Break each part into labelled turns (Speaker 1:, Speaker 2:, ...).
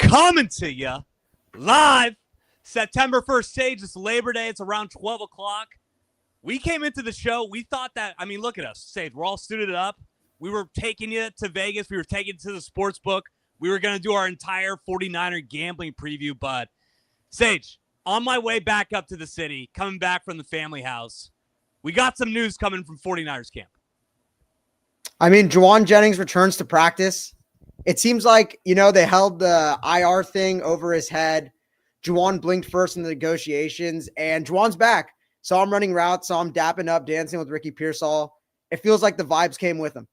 Speaker 1: coming to you live September 1st stage. It's Labor Day. It's around 12 o'clock. We came into the show. We thought that, I mean, look at us. Sage, we're all suited up. We were taking you to Vegas. We were taking you to the sports book. We were going to do our entire 49er gambling preview. But, Sage, on my way back up to the city, coming back from the family house, we got some news coming from 49ers camp.
Speaker 2: I mean, Jauan Jennings returns to practice. It seems like, they held the IR thing over his head. Jauan blinked first in the negotiations, and Jauan's back. Saw him running routes, saw him dapping up, dancing with Ricky Pearsall. It feels like the vibes came with him.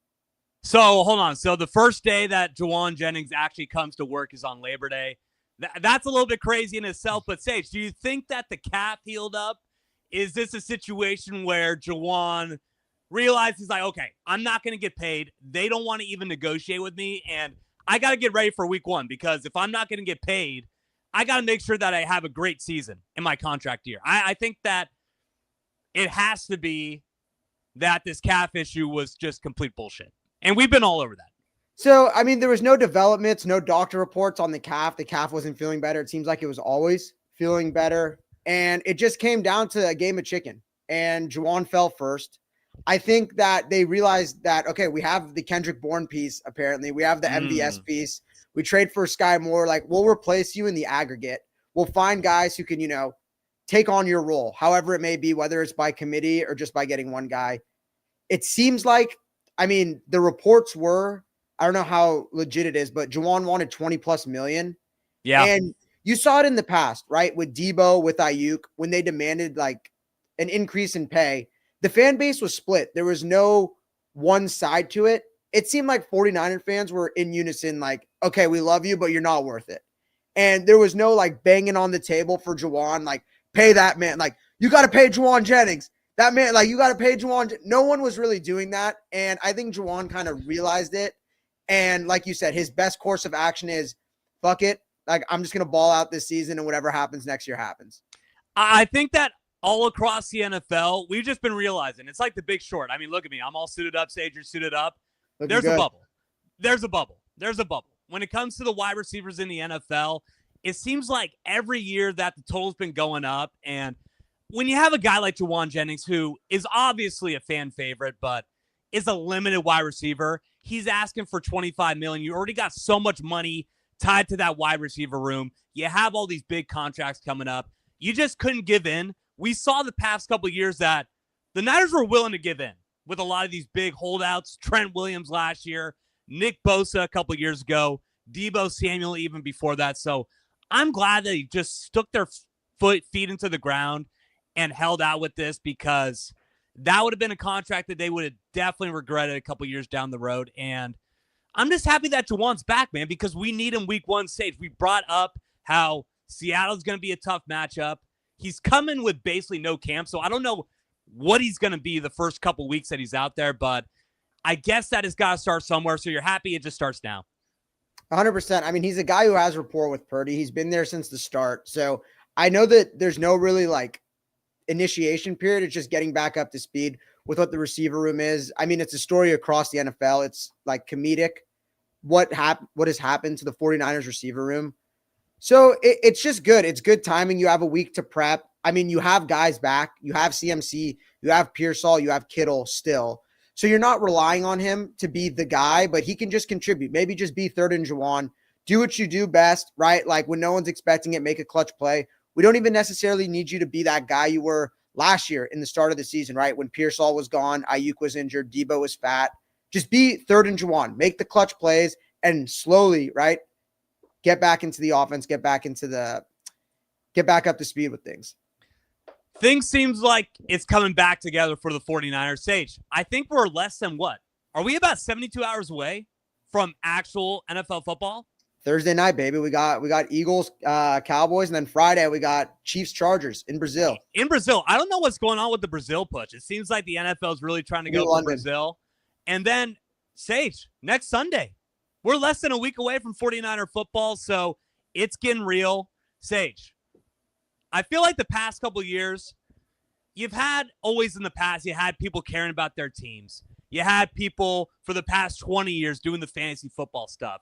Speaker 1: So, hold on. So, the first day that Jauan Jennings actually comes to work is on Labor Day. That's a little bit crazy in itself, but Sage, do you think that the cap healed up? Is this a situation where Jauan realizes, like, okay, I'm not going to get paid. They don't want to even negotiate with me, and I got to get ready for week one because if I'm not going to get paid, I got to make sure that I have a great season in my contract year. I think that it has to be that this calf issue was just complete bullshit, and we've been all over that.
Speaker 2: So, I mean, there was no developments, no doctor reports on the calf. The calf wasn't feeling better. It seems like it was always feeling better, and it just came down to a game of chicken, and Jauan fell first. I think that they realized that, okay, we have the Kendrick Bourne piece, apparently. We have the MVS piece. We trade for Sky Moore. Like, we'll replace you in the aggregate. We'll find guys who can, take on your role, however it may be, whether it's by committee or just by getting one guy. It seems like, I mean, the reports were, I don't know how legit it is, but Jauan wanted 20+ million.
Speaker 1: Yeah.
Speaker 2: And you saw it in the past, right? With Debo, with Ayuk, when they demanded like an increase in pay, the fan base was split. There was no one side to it. It seemed like 49er fans were in unison, like, okay, we love you, but you're not worth it. And there was no like banging on the table for Jauan, like, pay that man. Like, you got to pay Jauan Jennings. That man, like, you got to pay Jauan. No one was really doing that. And I think Jauan kind of realized it. And like you said, his best course of action is, fuck it. Like, I'm just going to ball out this season and whatever happens next year happens.
Speaker 1: I think that all across the NFL, we've just been realizing it's like the Big Short. I mean, look at me. I'm all suited up. Sage, you're suited up. There's a bubble. There's a bubble. There's a bubble. When it comes to the wide receivers in the NFL, it seems like every year that the total's been going up. And when you have a guy like Jauan Jennings, who is obviously a fan favorite, but is a limited wide receiver, he's asking for $25 million. You already got so much money tied to that wide receiver room. You have all these big contracts coming up. You just couldn't give in. We saw the past couple of years that the Niners were willing to give in with a lot of these big holdouts. Trent Williams last year, Nick Bosa a couple of years ago, Debo Samuel even before that. So I'm glad that he just stuck their feet into the ground and held out with this, because that would have been a contract that they would have definitely regretted a couple of years down the road. And I'm just happy that Jauan's back, man, because we need him week one stage. We brought up how Seattle's going to be a tough matchup. He's coming with basically no camp, so I don't know what he's going to be the first couple weeks that he's out there, but I guess that has got to start somewhere, so you're happy it just starts now.
Speaker 2: 100%. I mean, he's a guy who has rapport with Purdy. He's been there since the start, so I know that there's no really, like, initiation period. It's just getting back up to speed with what the receiver room is. I mean, it's a story across the NFL. It's, like, comedic what has happened to the 49ers receiver room. So it's just good. It's good timing. You have a week to prep. I mean, you have guys back. You have CMC. You have Pearsall. You have Kittle still. So you're not relying on him to be the guy, but he can just contribute. Maybe just be third and Jauan. Do what you do best, right? Like when no one's expecting it, make a clutch play. We don't even necessarily need you to be that guy you were last year in the start of the season, right? When Pearsall was gone, Ayuk was injured, Debo was fat. Just be third and Jauan. Make the clutch plays and slowly, right? Get back into the offense, get back up to speed with things.
Speaker 1: Things seems like it's coming back together for the 49ers. Sage, I think we're less than what? Are we about 72 hours away from actual NFL football?
Speaker 2: Thursday night, baby. We got Eagles, Cowboys, and then Friday we got Chiefs, Chargers in Brazil.
Speaker 1: In Brazil. I don't know what's going on with the Brazil push. It seems like the NFL is really trying to go for Brazil. And then, Sage, next Sunday. We're less than a week away from 49er football, so it's getting real. Sage, I feel like the past couple of years, you had people caring about their teams. You had people for the past 20 years doing the fantasy football stuff.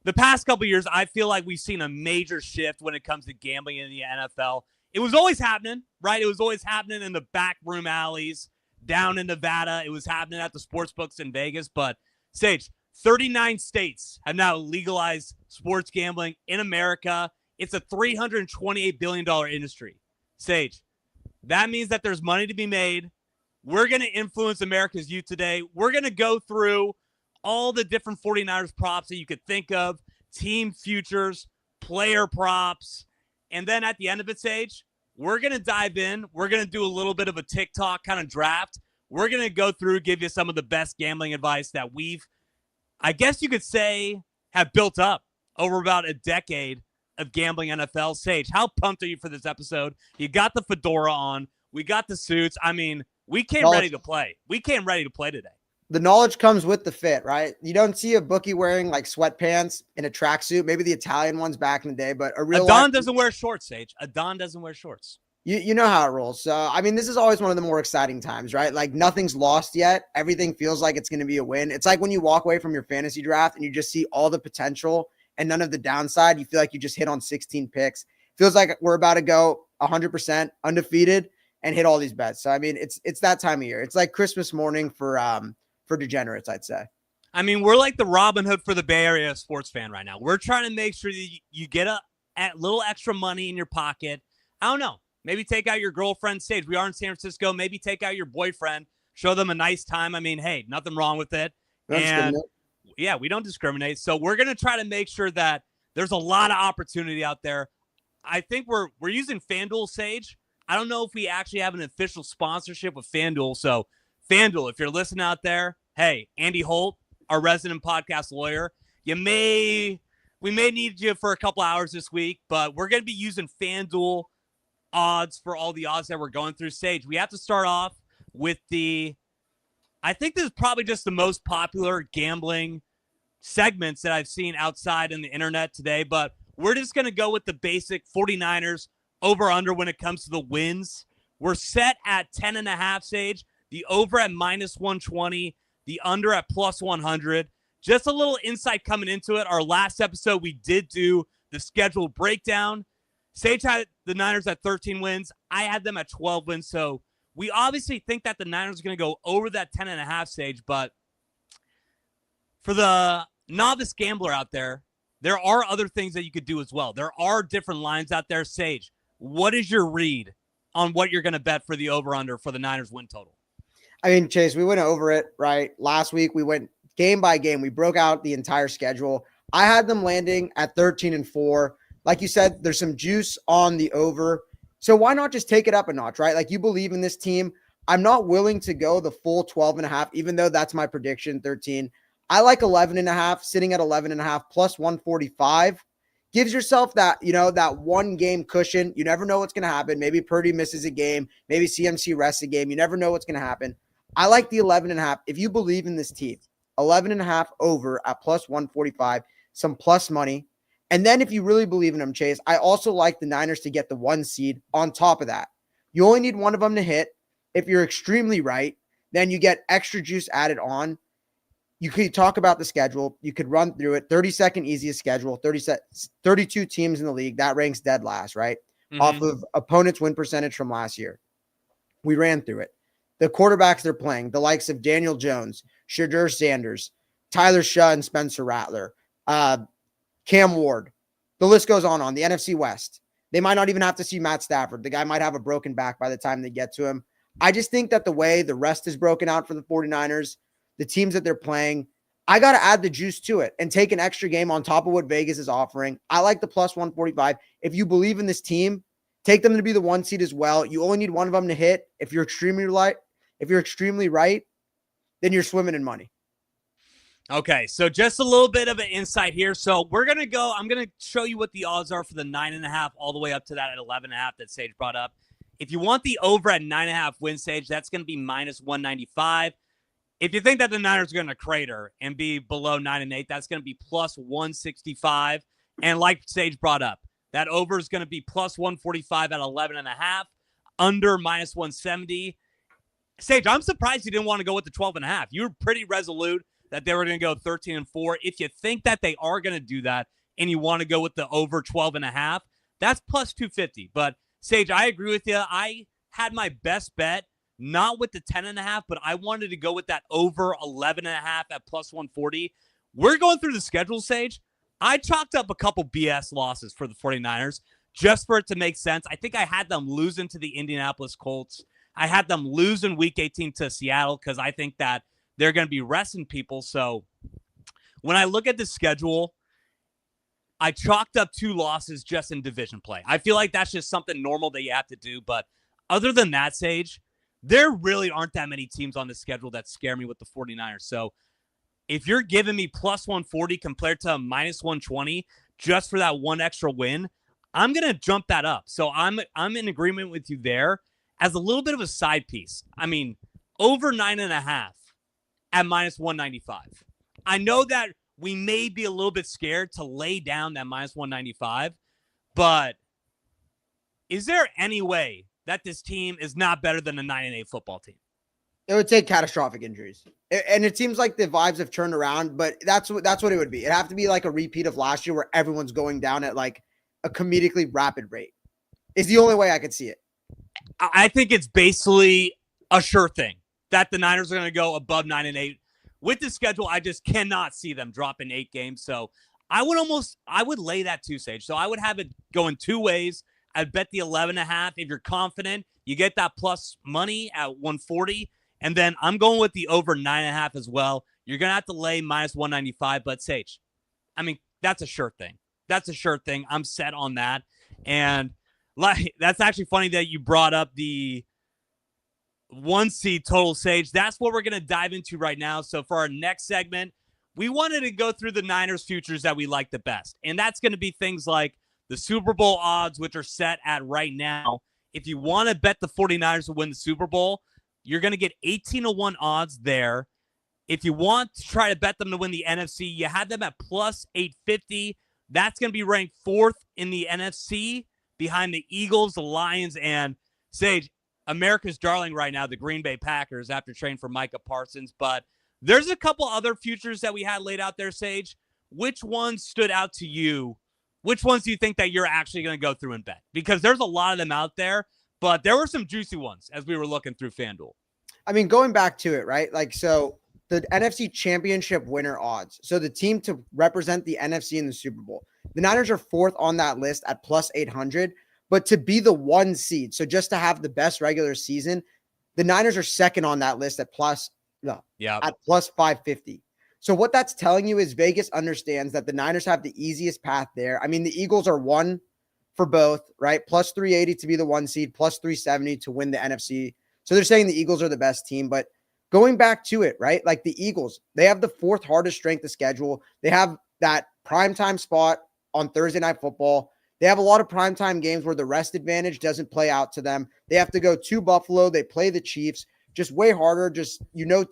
Speaker 1: the past couple of years, I feel like we've seen a major shift when it comes to gambling in the NFL. It was always happening, right? It was always happening in the back room alleys down in Nevada. It was happening at the sports books in Vegas. But, Sage, 39 states have now legalized sports gambling in America. It's a $328 billion industry. Sage, that means that there's money to be made. We're going to influence America's youth today. We're going to go through all the different 49ers props that you could think of, team futures, player props. And then at the end of it, Sage, we're going to dive in. We're going to do a little bit of a TikTok kind of draft. We're going to go through, give you some of the best gambling advice that we've, I guess you could say, have built up over about a decade of gambling NFL. Sage, how pumped are you for this episode? You got the fedora on. We got the suits. I mean, we came ready to play. We came ready to play today.
Speaker 2: The knowledge comes with the fit, right? You don't see a bookie wearing like sweatpants in a tracksuit. Maybe the Italian ones back in the day, but a real
Speaker 1: Adon doesn't wear shorts, Sage. Adon doesn't wear shorts.
Speaker 2: You know how it rolls. So, I mean, this is always one of the more exciting times, right? Like nothing's lost yet. Everything feels like it's going to be a win. It's like when you walk away from your fantasy draft and you just see all the potential and none of the downside. You feel like you just hit on 16 picks. Feels like we're about to go 100% undefeated and hit all these bets. So, I mean, it's that time of year. It's like Christmas morning for degenerates, I'd say.
Speaker 1: I mean, we're like the Robin Hood for the Bay Area sports fan right now. We're trying to make sure that you get a little extra money in your pocket. I don't know. Maybe take out your girlfriend. Stage. We are in San Francisco. Maybe take out your boyfriend. Show them a nice time. I mean, hey, nothing wrong with it. And yeah, we don't discriminate. So we're going to try to make sure that there's a lot of opportunity out there. I think we're using FanDuel, Sage. I don't know if we actually have an official sponsorship with FanDuel. So FanDuel, if you're listening out there, hey, Andy Holt, our resident podcast lawyer, we may need you for a couple hours this week, but we're going to be using FanDuel odds for all the odds that we're going through. Sage, we have to start off with I think this is probably just the most popular gambling segments that I've seen outside in the internet today, but we're just going to go with the basic 49ers over under when it comes to the wins. We're set at 10.5, Sage. The over at -120, the under at +100. Just a little insight coming into it. Our last episode, we did do the schedule breakdown. Sage had the Niners at 13 wins. I had them at 12 wins. So we obviously think that the Niners are going to go over that 10.5, Sage. But for the novice gambler out there, there are other things that you could do as well. There are different lines out there. Sage, what is your read on what you're going to bet for the over-under for the Niners win total?
Speaker 2: I mean, Chase, we went over it, right? Last week, we went game by game. We broke out the entire schedule. I had them landing at 13-4. Like you said, there's some juice on the over. So why not just take it up a notch, right? Like you believe in this team. I'm not willing to go the full 12.5, even though that's my prediction, 13. I like 11.5, sitting at 11.5 plus 145. Gives yourself that, that one game cushion. You never know what's going to happen. Maybe Purdy misses a game. Maybe CMC rests a game. You never know what's going to happen. I like the 11.5. If you believe in this team, 11.5 over at plus 145, some plus money. And then if you really believe in them, Chase, I also like the Niners to get the 1 seed on top of that. You only need one of them to hit. If you're extremely right, then you get extra juice added on. You could talk about the schedule. You could run through it. 32nd easiest schedule, 32 teams in the league. That ranks dead last, right? Mm-hmm. Off of opponents' win percentage from last year. We ran through it. The quarterbacks they're playing, the likes of Daniel Jones, Shadur Sanders, Tyler Shaw and Spencer Rattler, Cam Ward. The list goes on. The NFC West. They might not even have to see Matt Stafford. The guy might have a broken back by the time they get to him. I just think that the way the rest is broken out for the 49ers, the teams that they're playing, I got to add the juice to it and take an extra game on top of what Vegas is offering. I like the plus 145. If you believe in this team, take them to be the 1 seed as well. You only need one of them to hit. If you're extremely right, then you're swimming in money.
Speaker 1: Okay, so just a little bit of an insight here. So I'm going to show you what the odds are for the 9.5 all the way up to that at 11.5 that Sage brought up. If you want the over at 9.5 win, Sage, that's going to be -195. If you think that the Niners are going to crater and be below 9-8, that's going to be plus 165. And like Sage brought up, that over is going to be plus 145 at 11.5, under -170. Sage, I'm surprised you didn't want to go with the 12.5. You were pretty resolute that they were going to go 13-4. If you think that they are going to do that and you want to go with the over 12.5, that's plus 250. But Sage, I agree with you. I had my best bet not with the 10.5, but I wanted to go with that over 11.5 at plus 140. We're going through the schedule, Sage. I chalked up a couple BS losses for the 49ers just for it to make sense. I think I had them losing to the Indianapolis Colts. I had them losing week 18 to Seattle because I think that they're going to be resting people. So when I look at the schedule, I chalked up 2 losses just in division play. I feel like that's just something normal that you have to do. But other than that, Sage, there really aren't that many teams on the schedule that scare me with the 49ers. So if you're giving me plus 140 compared to minus 120 just for that one extra win, I'm going to jump that up. So I'm in agreement with you there as a little bit of a side piece. I mean, over 9.5 at minus 195. I know that we may be a little bit scared to lay down that minus 195, but is there any way that this team is not better than a 9-8 football team?
Speaker 2: It would take catastrophic injuries. And it seems like the vibes have turned around, but that's what it would be. It'd have to be like a repeat of last year where everyone's going down at like a comedically rapid rate. Is the only way I could see it.
Speaker 1: I think it's basically a sure thing that the Niners are going to go above 9-8. With the schedule, I just cannot see them dropping 8 games. So I would lay that too, Sage. So I would have it going 2 ways. I'd bet the 11.5. If you're confident, you get that plus money at 140. And then I'm going with the over 9.5 as well. You're going to have to lay minus 195. But Sage, I mean, that's a sure thing. That's a sure thing. I'm set on that. And that's actually funny that you brought up the 1 seed total, Sage. That's what we're going to dive into right now. So for our next segment, we wanted to go through the Niners futures that we like the best. And that's going to be things like the Super Bowl odds, which are set at right now. If you want to bet the 49ers to win the Super Bowl, you're going to get 18-1 odds there. If you want to try to bet them to win the NFC, you had them at plus 850. That's going to be ranked 4th in the NFC behind the Eagles, the Lions, and Sage, America's darling right now, the Green Bay Packers, after trading for Micah Parsons. But there's a couple other futures that we had laid out there, Sage. Which ones stood out to you? Which ones do you think that you're actually going to go through and bet? Because there's a lot of them out there, but there were some juicy ones as we were looking through FanDuel.
Speaker 2: I mean, going back to it, right? Like, so the NFC Championship winner odds. So the team to represent the NFC in the Super Bowl. The Niners are 4th on that list at plus 800. But to be the 1 seed, so just to have the best regular season, the Niners are 2nd on that list at plus 550. So what that's telling you is Vegas understands that the Niners have the easiest path there. I mean, the Eagles are 1 for both, right? Plus 380 to be the 1 seed, plus 370 to win the NFC. So they're saying the Eagles are the best team, but going back to it, right? Like the Eagles, they have the 4th hardest strength of schedule. They have that primetime spot on Thursday Night Football. They have a lot of primetime games where the rest advantage doesn't play out to them. They have to go to Buffalo. They play the Chiefs. Just way harder. Just,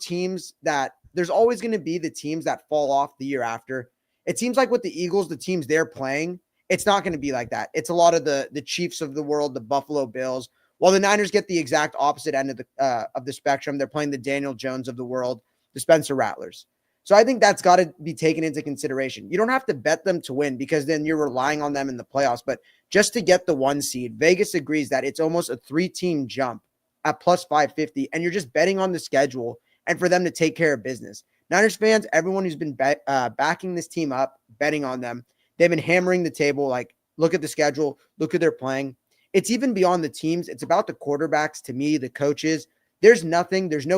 Speaker 2: teams that there's always going to be the teams that fall off the year after. It seems like with the Eagles, the teams they're playing, it's not going to be like that. It's a lot of the Chiefs of the world, the Buffalo Bills, while the Niners get the exact opposite end of the spectrum. They're playing the Daniel Jones of the world, the Spencer Rattlers. So I think that's got to be taken into consideration. You don't have to bet them to win because then you're relying on them in the playoffs. But just to get the 1 seed, Vegas agrees that it's almost a 3-team jump at plus 550, and you're just betting on the schedule and for them to take care of business. Niners fans, everyone who's been backing this team up, betting on them, they've been hammering the table. Like, look at the schedule, look who they're playing. It's even beyond the teams. It's about the quarterbacks, to me, the coaches. There's no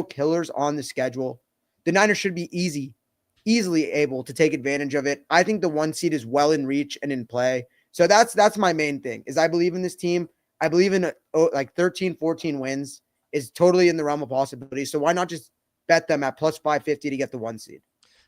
Speaker 2: killers on the schedule. The Niners should be easily able to take advantage of it. I think the 1 seed is well in reach and in play. So that's my main thing is I believe in this team. I believe in like 13, 14 wins is totally in the realm of possibility. So why not just bet them at plus 550 to get the 1 seed?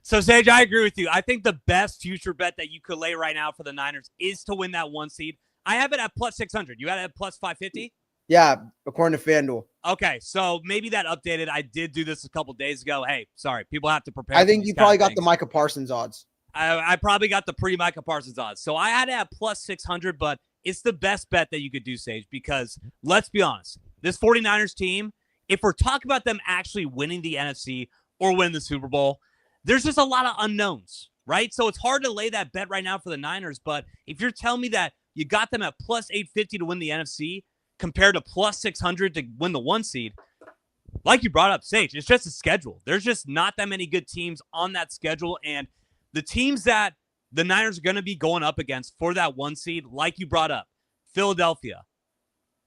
Speaker 1: So Sage, I agree with you. I think the best future bet that you could lay right now for the Niners is to win that 1 seed. I have it at plus 600. You had it at plus 550?
Speaker 2: Yeah, according to FanDuel.
Speaker 1: Okay, so maybe that updated. I did do this a couple days ago. Hey, sorry, people have to prepare.
Speaker 2: I think you probably got the Micah Parsons odds.
Speaker 1: I probably got the pre-Micah Parsons odds. So I had it at plus 600, but it's the best bet that you could do, Sage, because let's be honest, this 49ers team, if we're talking about them actually winning the NFC or winning the Super Bowl, there's just a lot of unknowns, right? So it's hard to lay that bet right now for the Niners. But if you're telling me that you got them at plus 850 to win the NFC compared to plus 600 to win the 1 seed, like you brought up, Sage, it's just a schedule. There's just not that many good teams on that schedule. And the teams that the Niners are going to be going up against for that 1 seed, like you brought up, Philadelphia,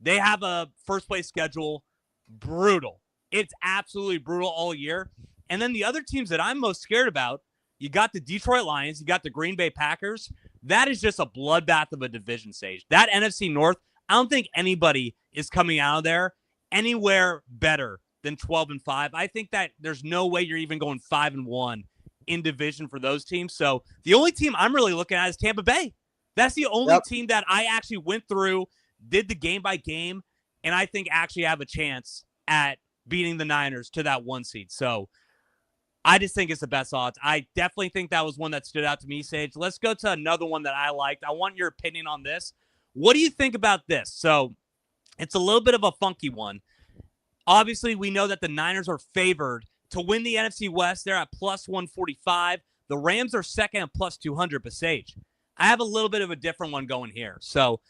Speaker 1: they have a first place schedule. Brutal. It's absolutely brutal all year. And then the other teams that I'm most scared about, you got the Detroit Lions, you got the Green Bay Packers. That is just a bloodbath of a division, Sage. That NFC North, I don't think anybody is coming out of there anywhere better than 12-5. I think that there's no way you're even going 5-1 in division for those teams. So the only team I'm really looking at is Tampa Bay. That's the only team that I actually went through, did the game by game, and I think actually have a chance at beating the Niners to that 1 seed. So I just think it's the best odds. I definitely think that was one that stood out to me, Sage. Let's go to another one that I liked. I want your opinion on this. What do you think about this? So it's a little bit of a funky one. Obviously, we know that the Niners are favored to win the NFC West. They're at plus 145. The Rams are second at plus 200. But Sage, I have a little bit of a different one going here. So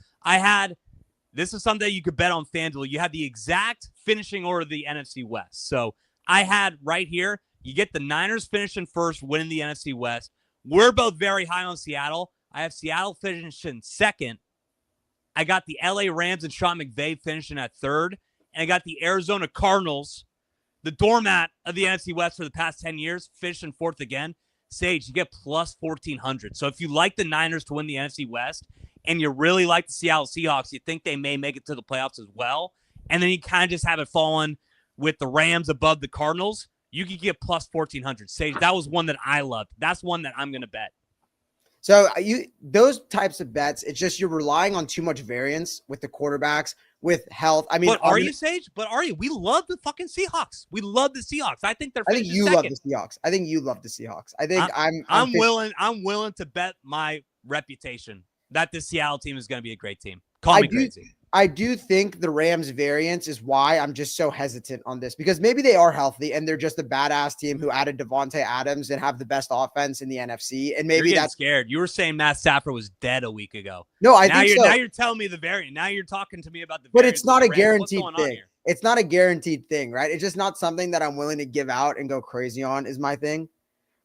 Speaker 1: this is something that you could bet on FanDuel. You had the exact finishing order of the NFC West. So I had right here, you get the Niners finishing first, winning the NFC West. We're both very high on Seattle. I have Seattle finishing second. I got the LA Rams and Sean McVay finishing at third. And I got the Arizona Cardinals, the doormat of the NFC West for the past 10 years, finishing fourth again. Sage, you get plus 1,400. So if you like the Niners to win the NFC West and you really like the Seattle Seahawks, you think they may make it to the playoffs as well, and then you kind of just have it fallen with the Rams above the Cardinals, you could get plus 1,400. Sage, that was one that I loved. That's one that I'm going to bet.
Speaker 2: So those types of bets, it's just you're relying on too much variance with the quarterbacks, with health. I mean,
Speaker 1: but are you, Sage? But are you? We love the fucking Seahawks. We love the Seahawks. I think they're.
Speaker 2: I think you love the Seahawks. I think you love the Seahawks. I think I'm
Speaker 1: willing to bet my reputation that the Seattle team is going to be a great team. Call me crazy.
Speaker 2: I do think the Rams variance is why I'm just so hesitant on this, because maybe they are healthy and they're just a badass team who added Devontae Adams and have the best offense in the NFC. And maybe that's
Speaker 1: scared. You were saying Matt Stafford was dead a week ago.
Speaker 2: No, think so.
Speaker 1: Now you're telling me the variant. Now you're talking to me about the
Speaker 2: variant. But it's not a guaranteed thing. It's not a guaranteed thing, right? It's just not something that I'm willing to give out and go crazy on is my thing,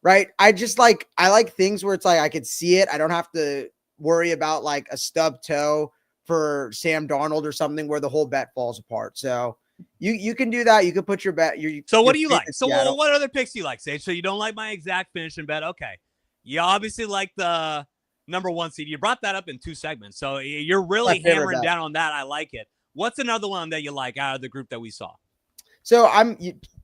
Speaker 2: right? I like things where it's like I could see it. I don't have to worry about like a stub toe for Sam Darnold or something where the whole bet falls apart. So you can do that. You can put your bet.
Speaker 1: So what do you like? So what other picks do you like, Sage? So you don't like my exact finishing bet. Okay. You obviously like the number 1 seed. You brought that up in 2 segments. So you're really hammering down on that. I like it. What's another one that you like out of the group that we saw?
Speaker 2: So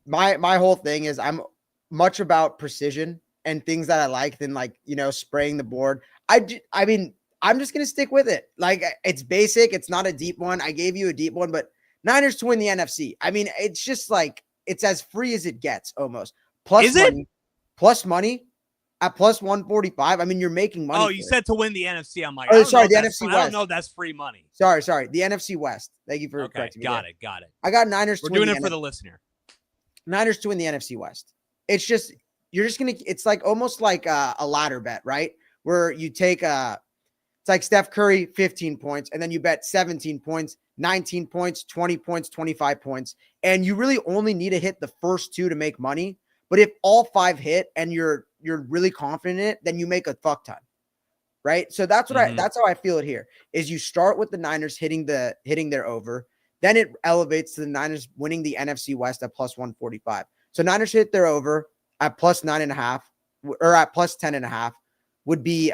Speaker 2: my whole thing is I'm much about precision and things that I like than spraying the board. I mean, I'm just going to stick with it. Like, it's basic. It's not a deep one. I gave you a deep one, but Niners to win the NFC. I mean, it's just like, it's as free as it gets almost. Plus money at plus 145. I mean, you're making money.
Speaker 1: Oh, you said to win the NFC. I'm like,
Speaker 2: the NFC West.
Speaker 1: I don't know. That's free money.
Speaker 2: Sorry. The NFC West. Thank you for correcting me.
Speaker 1: Got it.
Speaker 2: I got Niners.
Speaker 1: We're doing it for the listener.
Speaker 2: Niners to win the NFC West. It's just, it's like almost like a ladder bet, right? Where you take it's like Steph Curry, 15 points, and then you bet 17 points, 19 points, 20 points, 25 points. And you really only need to hit the first 2 to make money. But if all 5 hit and you're really confident in it, then you make a fuck ton. Right? So that's what that's how I feel it here. Is you start with the Niners hitting their over, then it elevates to the Niners winning the NFC West at plus 145. So Niners hit their over at plus 9.5 or at plus 10.5 would be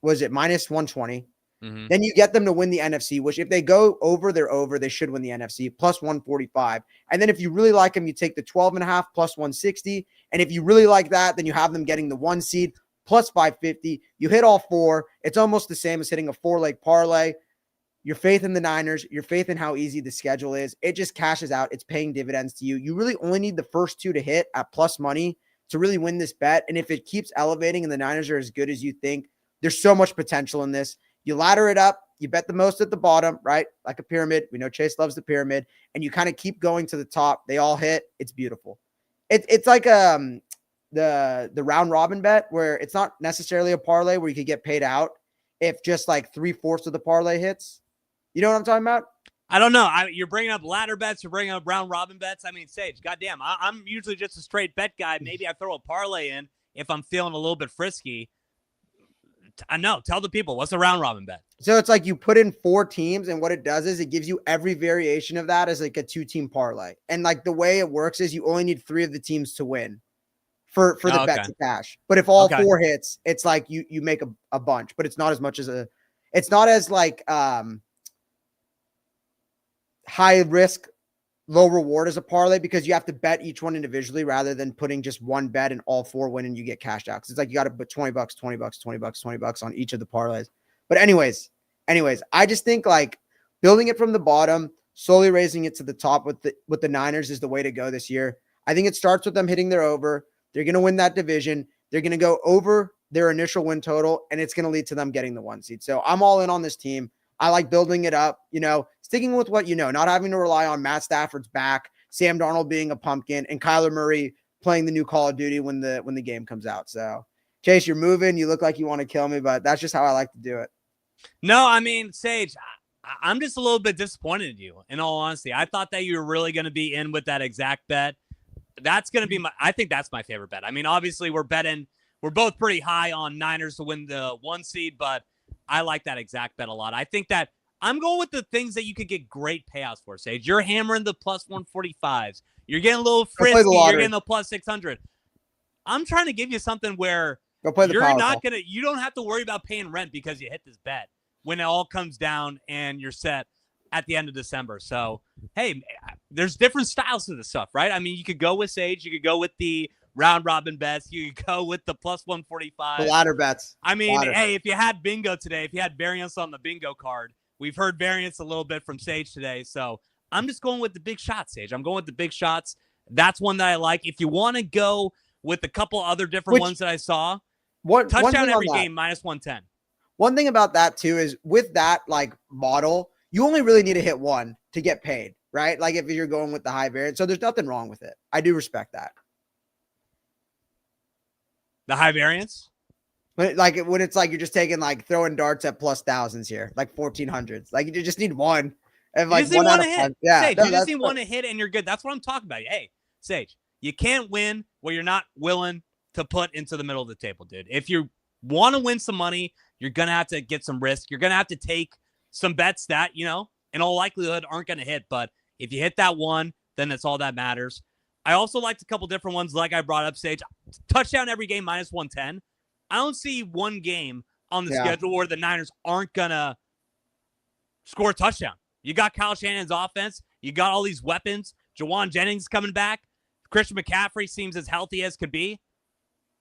Speaker 2: was it minus 120? Mm-hmm. Then you get them to win the NFC, which if they go over, they're over. They should win the NFC plus 145. And then if you really like them, you take the 12.5 plus 160. And if you really like that, then you have them getting the 1 seed plus 550. You hit all 4. It's almost the same as hitting a 4-leg parlay. Your faith in the Niners, your faith in how easy the schedule is, it just cashes out. It's paying dividends to you. You really only need the first 2 to hit at plus money to really win this bet. And if it keeps elevating and the Niners are as good as you think, there's so much potential in this. You ladder it up. You bet the most at the bottom, right? Like a pyramid. We know Chase loves the pyramid. And you kind of keep going to the top. They all hit. It's beautiful. It's like the round robin bet where it's not necessarily a parlay where you could get paid out if just like 3/4 of the parlay hits. You know what I'm talking about?
Speaker 1: I don't know. You're bringing up ladder bets. You're bringing up round robin bets. I mean, Sage, goddamn, I'm usually just a straight bet guy. Maybe I throw a parlay in if I'm feeling a little bit frisky. I know. Tell the people, what's a round robin bet?
Speaker 2: So it's like you put in 4 teams, and what it does is it gives you every variation of that as like a 2-team parlay. And like the way it works is you only need 3 of the teams to win for the bet to cash. But if all 4 hits, it's like you make a bunch, but it's not as much as it's not as like high risk, low reward as a parlay because you have to bet each one individually rather than putting just one bet and all 4 win and you get cashed out. Cause it's like you got to put $20, $20, $20, $20 on each of the parlays. But anyways, I just think like building it from the bottom, slowly raising it to the top with the Niners is the way to go this year. I think it starts with them hitting their over. They're going to win that division. They're going to go over their initial win total, and it's going to lead to them getting the 1 seed. So I'm all in on this team. I like building it up, sticking with what not having to rely on Matt Stafford's back, Sam Darnold being a pumpkin, and Kyler Murray playing the new Call of Duty when the game comes out. So, Chase, you're moving. You look like you want to kill me, but that's just how I like to do it.
Speaker 1: No, I mean, Sage, I'm just a little bit disappointed in you, in all honesty. I thought that you were really going to be in with that exact bet. That's going to be I think that's my favorite bet. I mean, obviously, we're both pretty high on Niners to win the 1 seed, but I like that exact bet a lot. I think that I'm going with the things that you could get great payouts for, Sage. You're hammering the plus 145s. You're getting a little frisky. You're getting the plus 600. I'm trying to give you something where you don't have to worry about paying rent because you hit this bet when it all comes down and you're set at the end of December. So, hey, there's different styles to this stuff, right? I mean, you could go with Sage. You could go with the round robin bets. You could go with the plus 145.
Speaker 2: The ladder bets.
Speaker 1: I mean, hey, if you had bingo today, if you had variance on the bingo card, we've heard variance a little bit from Sage today. So I'm just going with the big shots, Sage. I'm going with the big shots. That's one that I like. If you want to go with a couple other different ones that I saw, touchdown every game, minus 110.
Speaker 2: One thing about that too is with that like model, you only really need to hit 1 to get paid, right? Like if you're going with the high variance. So there's nothing wrong with it. I do respect that.
Speaker 1: The high variance?
Speaker 2: When it's like you're just taking like throwing darts at plus thousands here, like 1400s. Like you just need 1. And like
Speaker 1: you just need one to hit.
Speaker 2: Yeah,
Speaker 1: Sage, you just need 1 to hit and you're good. That's what I'm talking about. Hey, Sage, you can't win what you're not willing to put into the middle of the table, dude. If you want to win some money, you're going to have to get some risk. You're going to have to take some bets that, in all likelihood aren't going to hit. But if you hit that 1, then that's all that matters. I also liked a couple different ones like I brought up, Sage. Touchdown every game, minus 110. I don't see one game on the schedule where the Niners aren't going to score a touchdown. You got Kyle Shanahan's offense. You got all these weapons. Jawan Jennings coming back. Christian McCaffrey seems as healthy as could be.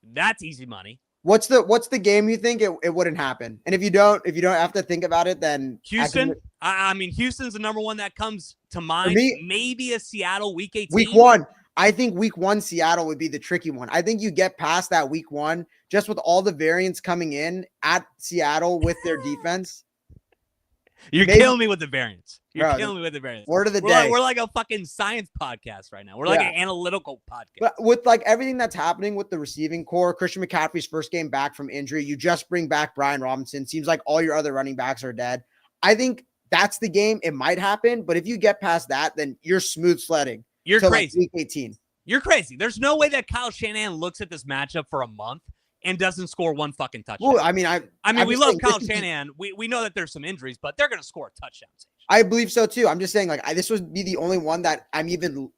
Speaker 1: That's easy money.
Speaker 2: What's the game you think it wouldn't happen? And if you don't have to think about it, then
Speaker 1: Houston. I mean, Houston's the number one that comes to mind. Maybe a Seattle week 18.
Speaker 2: Week 1. I think week 1 Seattle would be the tricky one. I think you get past that week 1 just with all the variants coming in at Seattle with their defense.
Speaker 1: You're killing me with the variants. You're killing me with the variants.
Speaker 2: Word of the day.
Speaker 1: We're like a fucking science podcast right now. We're like an analytical podcast.
Speaker 2: But with like everything that's happening with the receiving core, Christian McCaffrey's first game back from injury, you just bring back Brian Robinson. Seems like all your other running backs are dead. I think that's the game. It might happen, but if you get past that, then you're smooth sledding.
Speaker 1: You're crazy.
Speaker 2: Like week 18.
Speaker 1: You're crazy. There's no way that Kyle Shanahan looks at this matchup for a month and doesn't score 1 fucking touchdown.
Speaker 2: Well, I mean,
Speaker 1: we love Kyle Shanahan. We know that there's some injuries, but they're going to score a touchdown.
Speaker 2: I believe so too. I'm just saying, like, this would be the only one that I'm even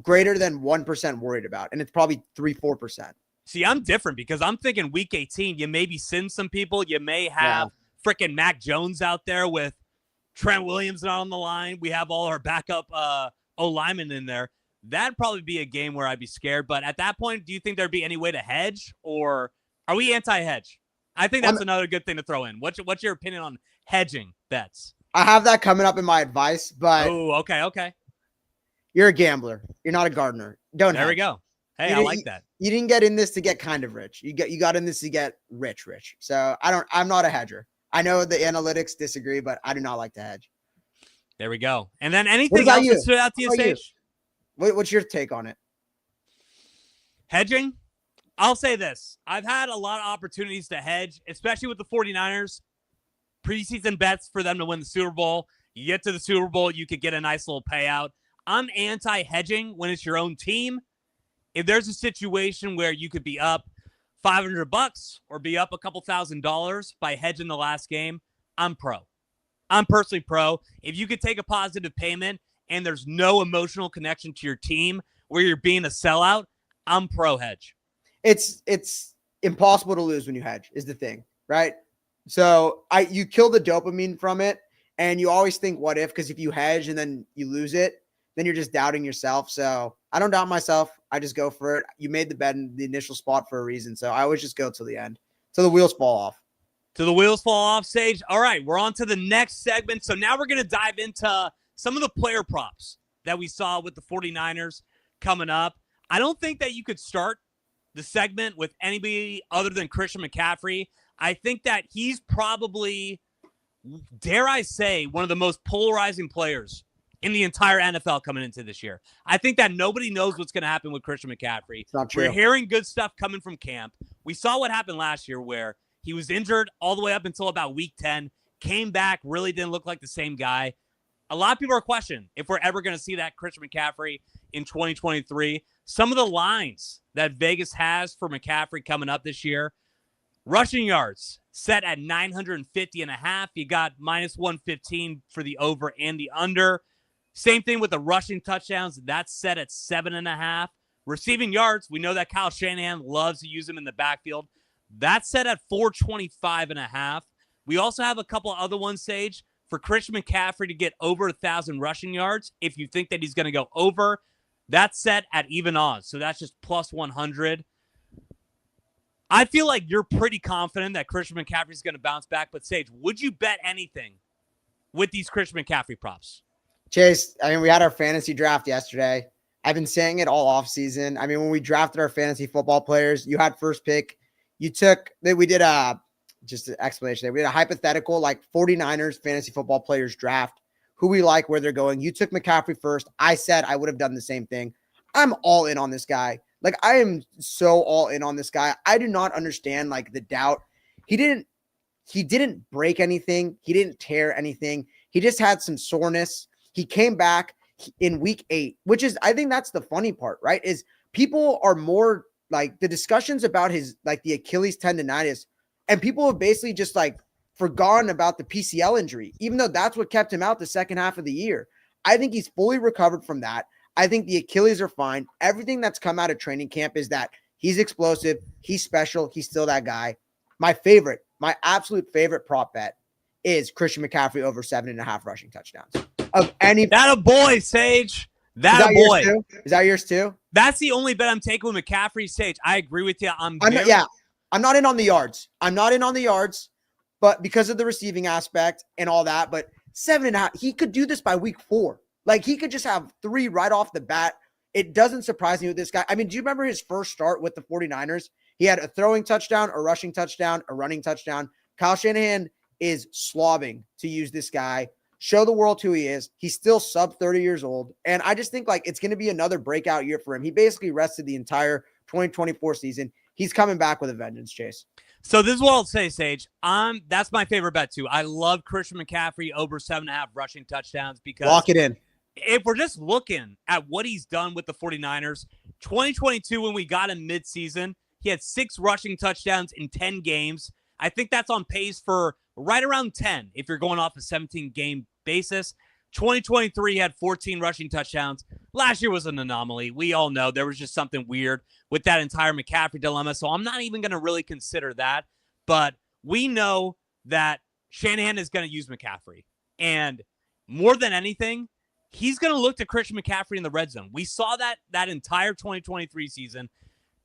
Speaker 2: greater than 1% worried about, and it's probably 3-4%.
Speaker 1: See, I'm different because I'm thinking week 18, you maybe send some people. You may have freaking Mac Jones out there with Trent Williams not on the line. We have all our backup O-linemen in there. That'd probably be a game where I'd be scared. But at that point, do you think there'd be any way to hedge, or are we anti-hedge? I think that's another good thing to throw in. What's your opinion on hedging bets?
Speaker 2: I have that coming up in my advice, but
Speaker 1: okay.
Speaker 2: You're a gambler. You're not a gardener.
Speaker 1: There we go. Hey, I like that.
Speaker 2: You didn't get in this to get kind of rich. You got in this to get rich. So I'm not a hedger. I know the analytics disagree, but I do not like to hedge.
Speaker 1: There we go. And then anything else that stood out to you, Sage?
Speaker 2: What's your take on it?
Speaker 1: Hedging? I'll say this. I've had a lot of opportunities to hedge, especially with the 49ers. Preseason bets for them to win the Super Bowl. You get to the Super Bowl, you could get a nice little payout. I'm anti-hedging when it's your own team. If there's a situation where you could be up $500 or be up a couple $1,000s by hedging the last game, I'm pro. I'm personally pro. If you could take a positive payment and there's no emotional connection to your team where you're being a sellout, I'm pro hedge.
Speaker 2: It's impossible to lose when you hedge is the thing, right? So you kill the dopamine from it, and you always think what if, because if you hedge and then you lose it, then you're just doubting yourself. So I don't doubt myself. I just go for it. You made the bet in the initial spot for a reason. So I always just go till the end, till the wheels fall off.
Speaker 1: Till the wheels fall off, Sage. All right, we're on to the next segment. So now we're going to dive into some of the player props that we saw with the 49ers coming up. I don't think that you could start the segment with anybody other than Christian McCaffrey. I think that he's probably, dare I say, one of the most polarizing players in the entire NFL coming into this year. I think that nobody knows what's going to happen with Christian McCaffrey.
Speaker 2: It's not true.
Speaker 1: We're hearing good stuff coming from camp. We saw what happened last year where he was injured all the way up until about week 10, came back, really didn't look like the same guy. A lot of people are questioning if we're ever going to see that Christian McCaffrey in 2023. Some of the lines that Vegas has for McCaffrey coming up this year: rushing yards set at 950.5. You got minus 115 for the over and the under. Same thing with the rushing touchdowns. That's set at 7.5. Receiving yards, we know that Kyle Shanahan loves to use them in the backfield. That's set at 425.5. We also have a couple other ones, Sage, for Christian McCaffrey to get over 1,000 rushing yards. If you think that he's going to go over, that's set at even odds. So that's just plus 100. I feel like you're pretty confident that Christian McCaffrey is going to bounce back. But, Sage, would you bet anything with these Christian McCaffrey props?
Speaker 2: Chase, I mean, we had our fantasy draft yesterday. I've been saying it all off season. I mean, when we drafted our fantasy football players, you had first pick. We did just an explanation there. We had a hypothetical, like 49ers fantasy football players draft, who we like, where they're going. You took McCaffrey first. I said I would have done the same thing. I'm all in on this guy. Like, I am so all in on this guy. I do not understand, like, the doubt. He didn't break anything. He didn't tear anything. He just had some soreness. He came back in week 8, which is, I think that's the funny part, right? Is people are more like the discussions about his, like the Achilles tendonitis, and people have basically just like forgotten about the PCL injury, even though that's what kept him out the second half of the year. I think he's fully recovered from that. I think the Achilles are fine. Everything that's come out of training camp is that he's explosive. He's special. He's still that guy. My absolute favorite prop bet is Christian McCaffrey over 7.5 rushing touchdowns. Of any,
Speaker 1: that a boy, Sage. That a boy.
Speaker 2: Is that yours too?
Speaker 1: That's the only bet I'm taking with McCaffrey, Sage. I agree with you. I'm
Speaker 2: not in on the yards. But because of the receiving aspect and all that, but 7.5, he could do this by week 4. Like, he could just have 3 right off the bat. It doesn't surprise me with this guy. I mean, do you remember his first start with the 49ers? He had a throwing touchdown, a rushing touchdown, a running touchdown. Kyle Shanahan is slobbing to use this guy, show the world who he is. He's still sub 30 years old. And I just think, like, it's going to be another breakout year for him. He basically rested the entire 2024 season. He's coming back with a vengeance, Chase.
Speaker 1: So this is what I'll say, Sage. That's my favorite bet, too. I love Christian McCaffrey over 7.5 rushing touchdowns because
Speaker 2: lock it in.
Speaker 1: If we're just looking at what he's done with the 49ers, 2022, when we got him midseason, he had 6 rushing touchdowns in 10 games. I think that's on pace for right around 10 if you're going off a 17-game basis. 2023 had 14 rushing touchdowns. Last year was an anomaly. We all know there was just something weird with that entire McCaffrey dilemma, so I'm not even going to really consider that. But we know that Shanahan is going to use McCaffrey. And more than anything, he's going to look to Christian McCaffrey in the red zone. We saw that entire 2023 season.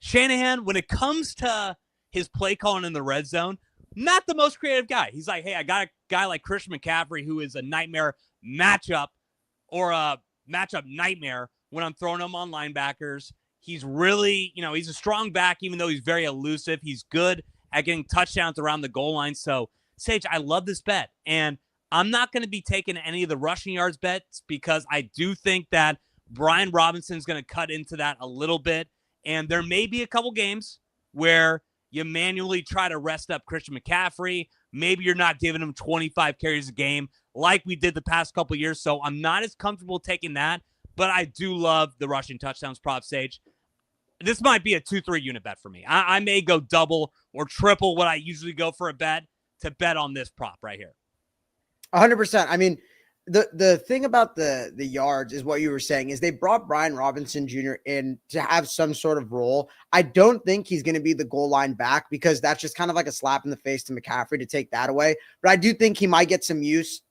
Speaker 1: Shanahan, when it comes to his play calling in the red zone, not the most creative guy. He's like, hey, I got a guy like Christian McCaffrey who is a nightmare matchup or a matchup nightmare when I'm throwing him on linebackers. He's really, he's a strong back, even though he's very elusive. He's good at getting touchdowns around the goal line. So, Sage, I love this bet. And I'm not going to be taking any of the rushing yards bets because I do think that Brian Robinson's going to cut into that a little bit. And there may be a couple games where you manually try to rest up Christian McCaffrey. Maybe you're not giving him 25 carries a game like we did the past couple of years. So I'm not as comfortable taking that, but I do love the rushing touchdowns prop, Sage. This might be a 2-3 unit bet for me. I may go double or triple what I usually go for a bet to bet on this prop right here.
Speaker 2: 100%. I mean, the thing about the yards is what you were saying is they brought Brian Robinson Jr. in to have some sort of role. I don't think he's going to be the goal line back because that's just kind of like a slap in the face to McCaffrey to take that away. But I do think he might get some use.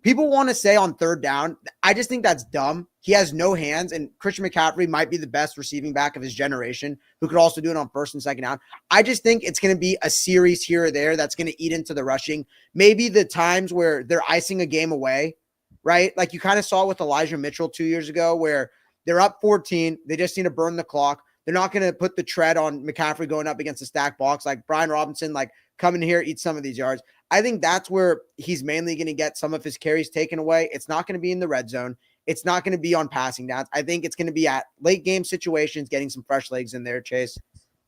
Speaker 2: People want to say on third down. I just think that's dumb. He has no hands, and Christian McCaffrey might be the best receiving back of his generation who could also do it on first and second down. I just think it's going to be a series here or there that's going to eat into the rushing. Maybe the times where they're icing a game away, right? Like you kind of saw with Elijah Mitchell 2 years ago where they're up 14. They just need to burn the clock. They're not going to put the tread on McCaffrey going up against the stack box like Brian Robinson, like come in here, eat some of these yards. I think that's where he's mainly going to get some of his carries taken away. It's not going to be in the red zone. It's not going to be on passing downs. I think it's going to be at late game situations, getting some fresh legs in there, Chase.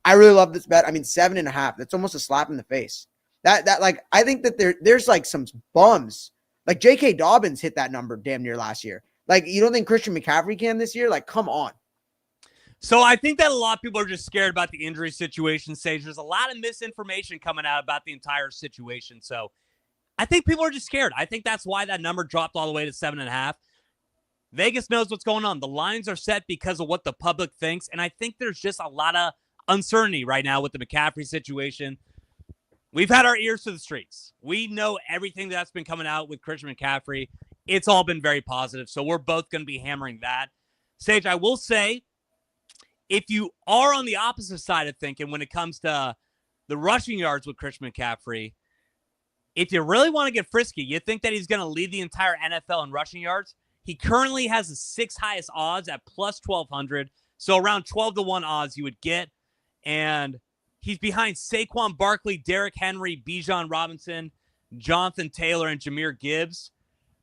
Speaker 2: I really love this bet. I mean, 7.5. That's almost a slap in the face. That like, I think that there's like some bums. Like J.K. Dobbins hit that number damn near last year. Like, you don't think Christian McCaffrey can this year? Like, come on.
Speaker 1: So I think that a lot of people are just scared about the injury situation, Sage. There's a lot of misinformation coming out about the entire situation. So I think people are just scared. I think that's why that number dropped all the way to 7.5. Vegas knows what's going on. The lines are set because of what the public thinks. And I think there's just a lot of uncertainty right now with the McCaffrey situation. We've had our ears to the streets. We know everything that's been coming out with Christian McCaffrey. It's all been very positive. So we're both going to be hammering that. Sage, I will say, if you are on the opposite side of thinking when it comes to the rushing yards with Christian McCaffrey, if you really want to get frisky, you think that he's going to lead the entire NFL in rushing yards. He currently has the 6th highest odds at plus 1,200. So around 12-1 odds you would get. And he's behind Saquon Barkley, Derrick Henry, Bijan Robinson, Jonathan Taylor, and Jahmyr Gibbs.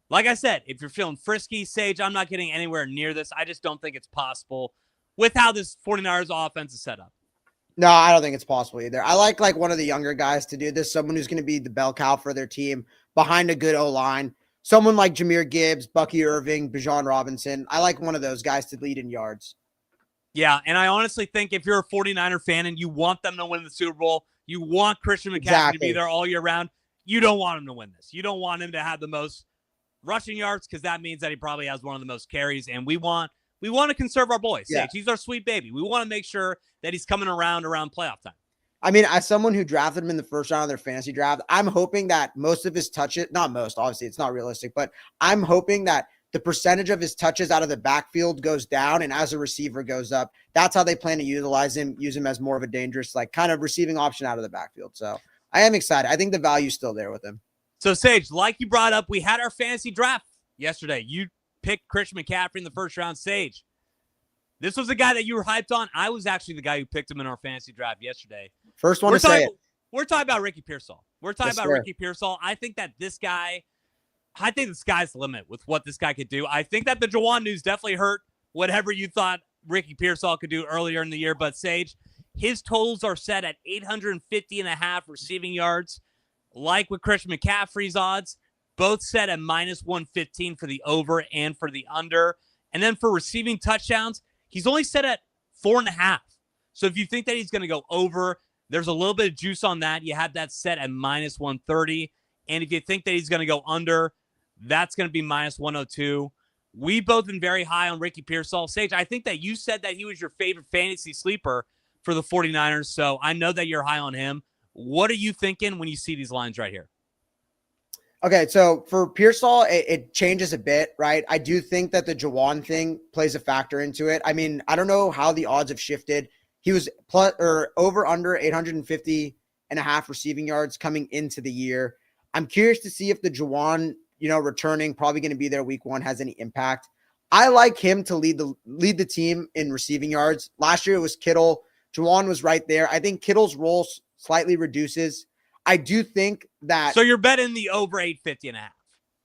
Speaker 1: Like I said, if you're feeling frisky, Sage, I'm not getting anywhere near this. I just don't think it's possible with how this 49ers offense is set up.
Speaker 2: No, I don't think it's possible either. I like one of the younger guys to do this, someone who's going to be the bell cow for their team behind a good O-line. Someone like Jahmyr Gibbs, Bucky Irving, Bijan Robinson. I like one of those guys to lead in yards.
Speaker 1: Yeah, and I honestly think if you're a 49er fan and you want them to win the Super Bowl, you want Christian McCaffrey to be there all year round, you don't want him to win this. You don't want him to have the most rushing yards because that means that he probably has one of the most carries, and we want to conserve our boy. Sage. He's our sweet baby. We want to make sure that he's coming around playoff time.
Speaker 2: I mean, as someone who drafted him in the first round of their fantasy draft, I'm hoping that most of his touches, not most, obviously it's not realistic, but I'm hoping that the percentage of his touches out of the backfield goes down and as a receiver goes up. That's how they plan to utilize him, use him as more of a dangerous, like kind of receiving option out of the backfield. So I am excited. I think the value's still there with him.
Speaker 1: So Sage, like you brought up, we had our fantasy draft yesterday. You picked Christian McCaffrey in the first round. Sage, this was a guy that you were hyped on. I was actually the guy who picked him in our fantasy draft yesterday.
Speaker 2: First one to say it.
Speaker 1: We're talking about Ricky Pearsall. Ricky Pearsall. I think the sky's the limit with what this guy could do. I think that the Juwan news definitely hurt whatever you thought Ricky Pearsall could do earlier in the year. But Sage, his totals are set at 850.5 receiving yards. Like with Christian McCaffrey's odds, both set at minus 115 for the over and for the under. And then for receiving touchdowns, he's only set at 4.5. So if you think that he's going to go over, there's a little bit of juice on that. You have that set at minus 130. And if you think that he's going to go under, that's going to be minus 102. We both been very high on Ricky Pearsall. Sage, I think that you said that he was your favorite fantasy sleeper for the 49ers. So I know that you're high on him. What are you thinking when you see these lines right here?
Speaker 2: Okay, so for Pearsall, it changes a bit, right? I do think that the Juwan thing plays a factor into it. I mean, I don't know how the odds have shifted. He was over under 850.5 receiving yards coming into the year. I'm curious to see if the Juwan, returning, probably going to be there week 1, has any impact. I like him to lead the team in receiving yards. Last year it was Kittle. Juwan was right there. I think Kittle's role slightly reduces. I do think that.
Speaker 1: So you're betting the over 850.5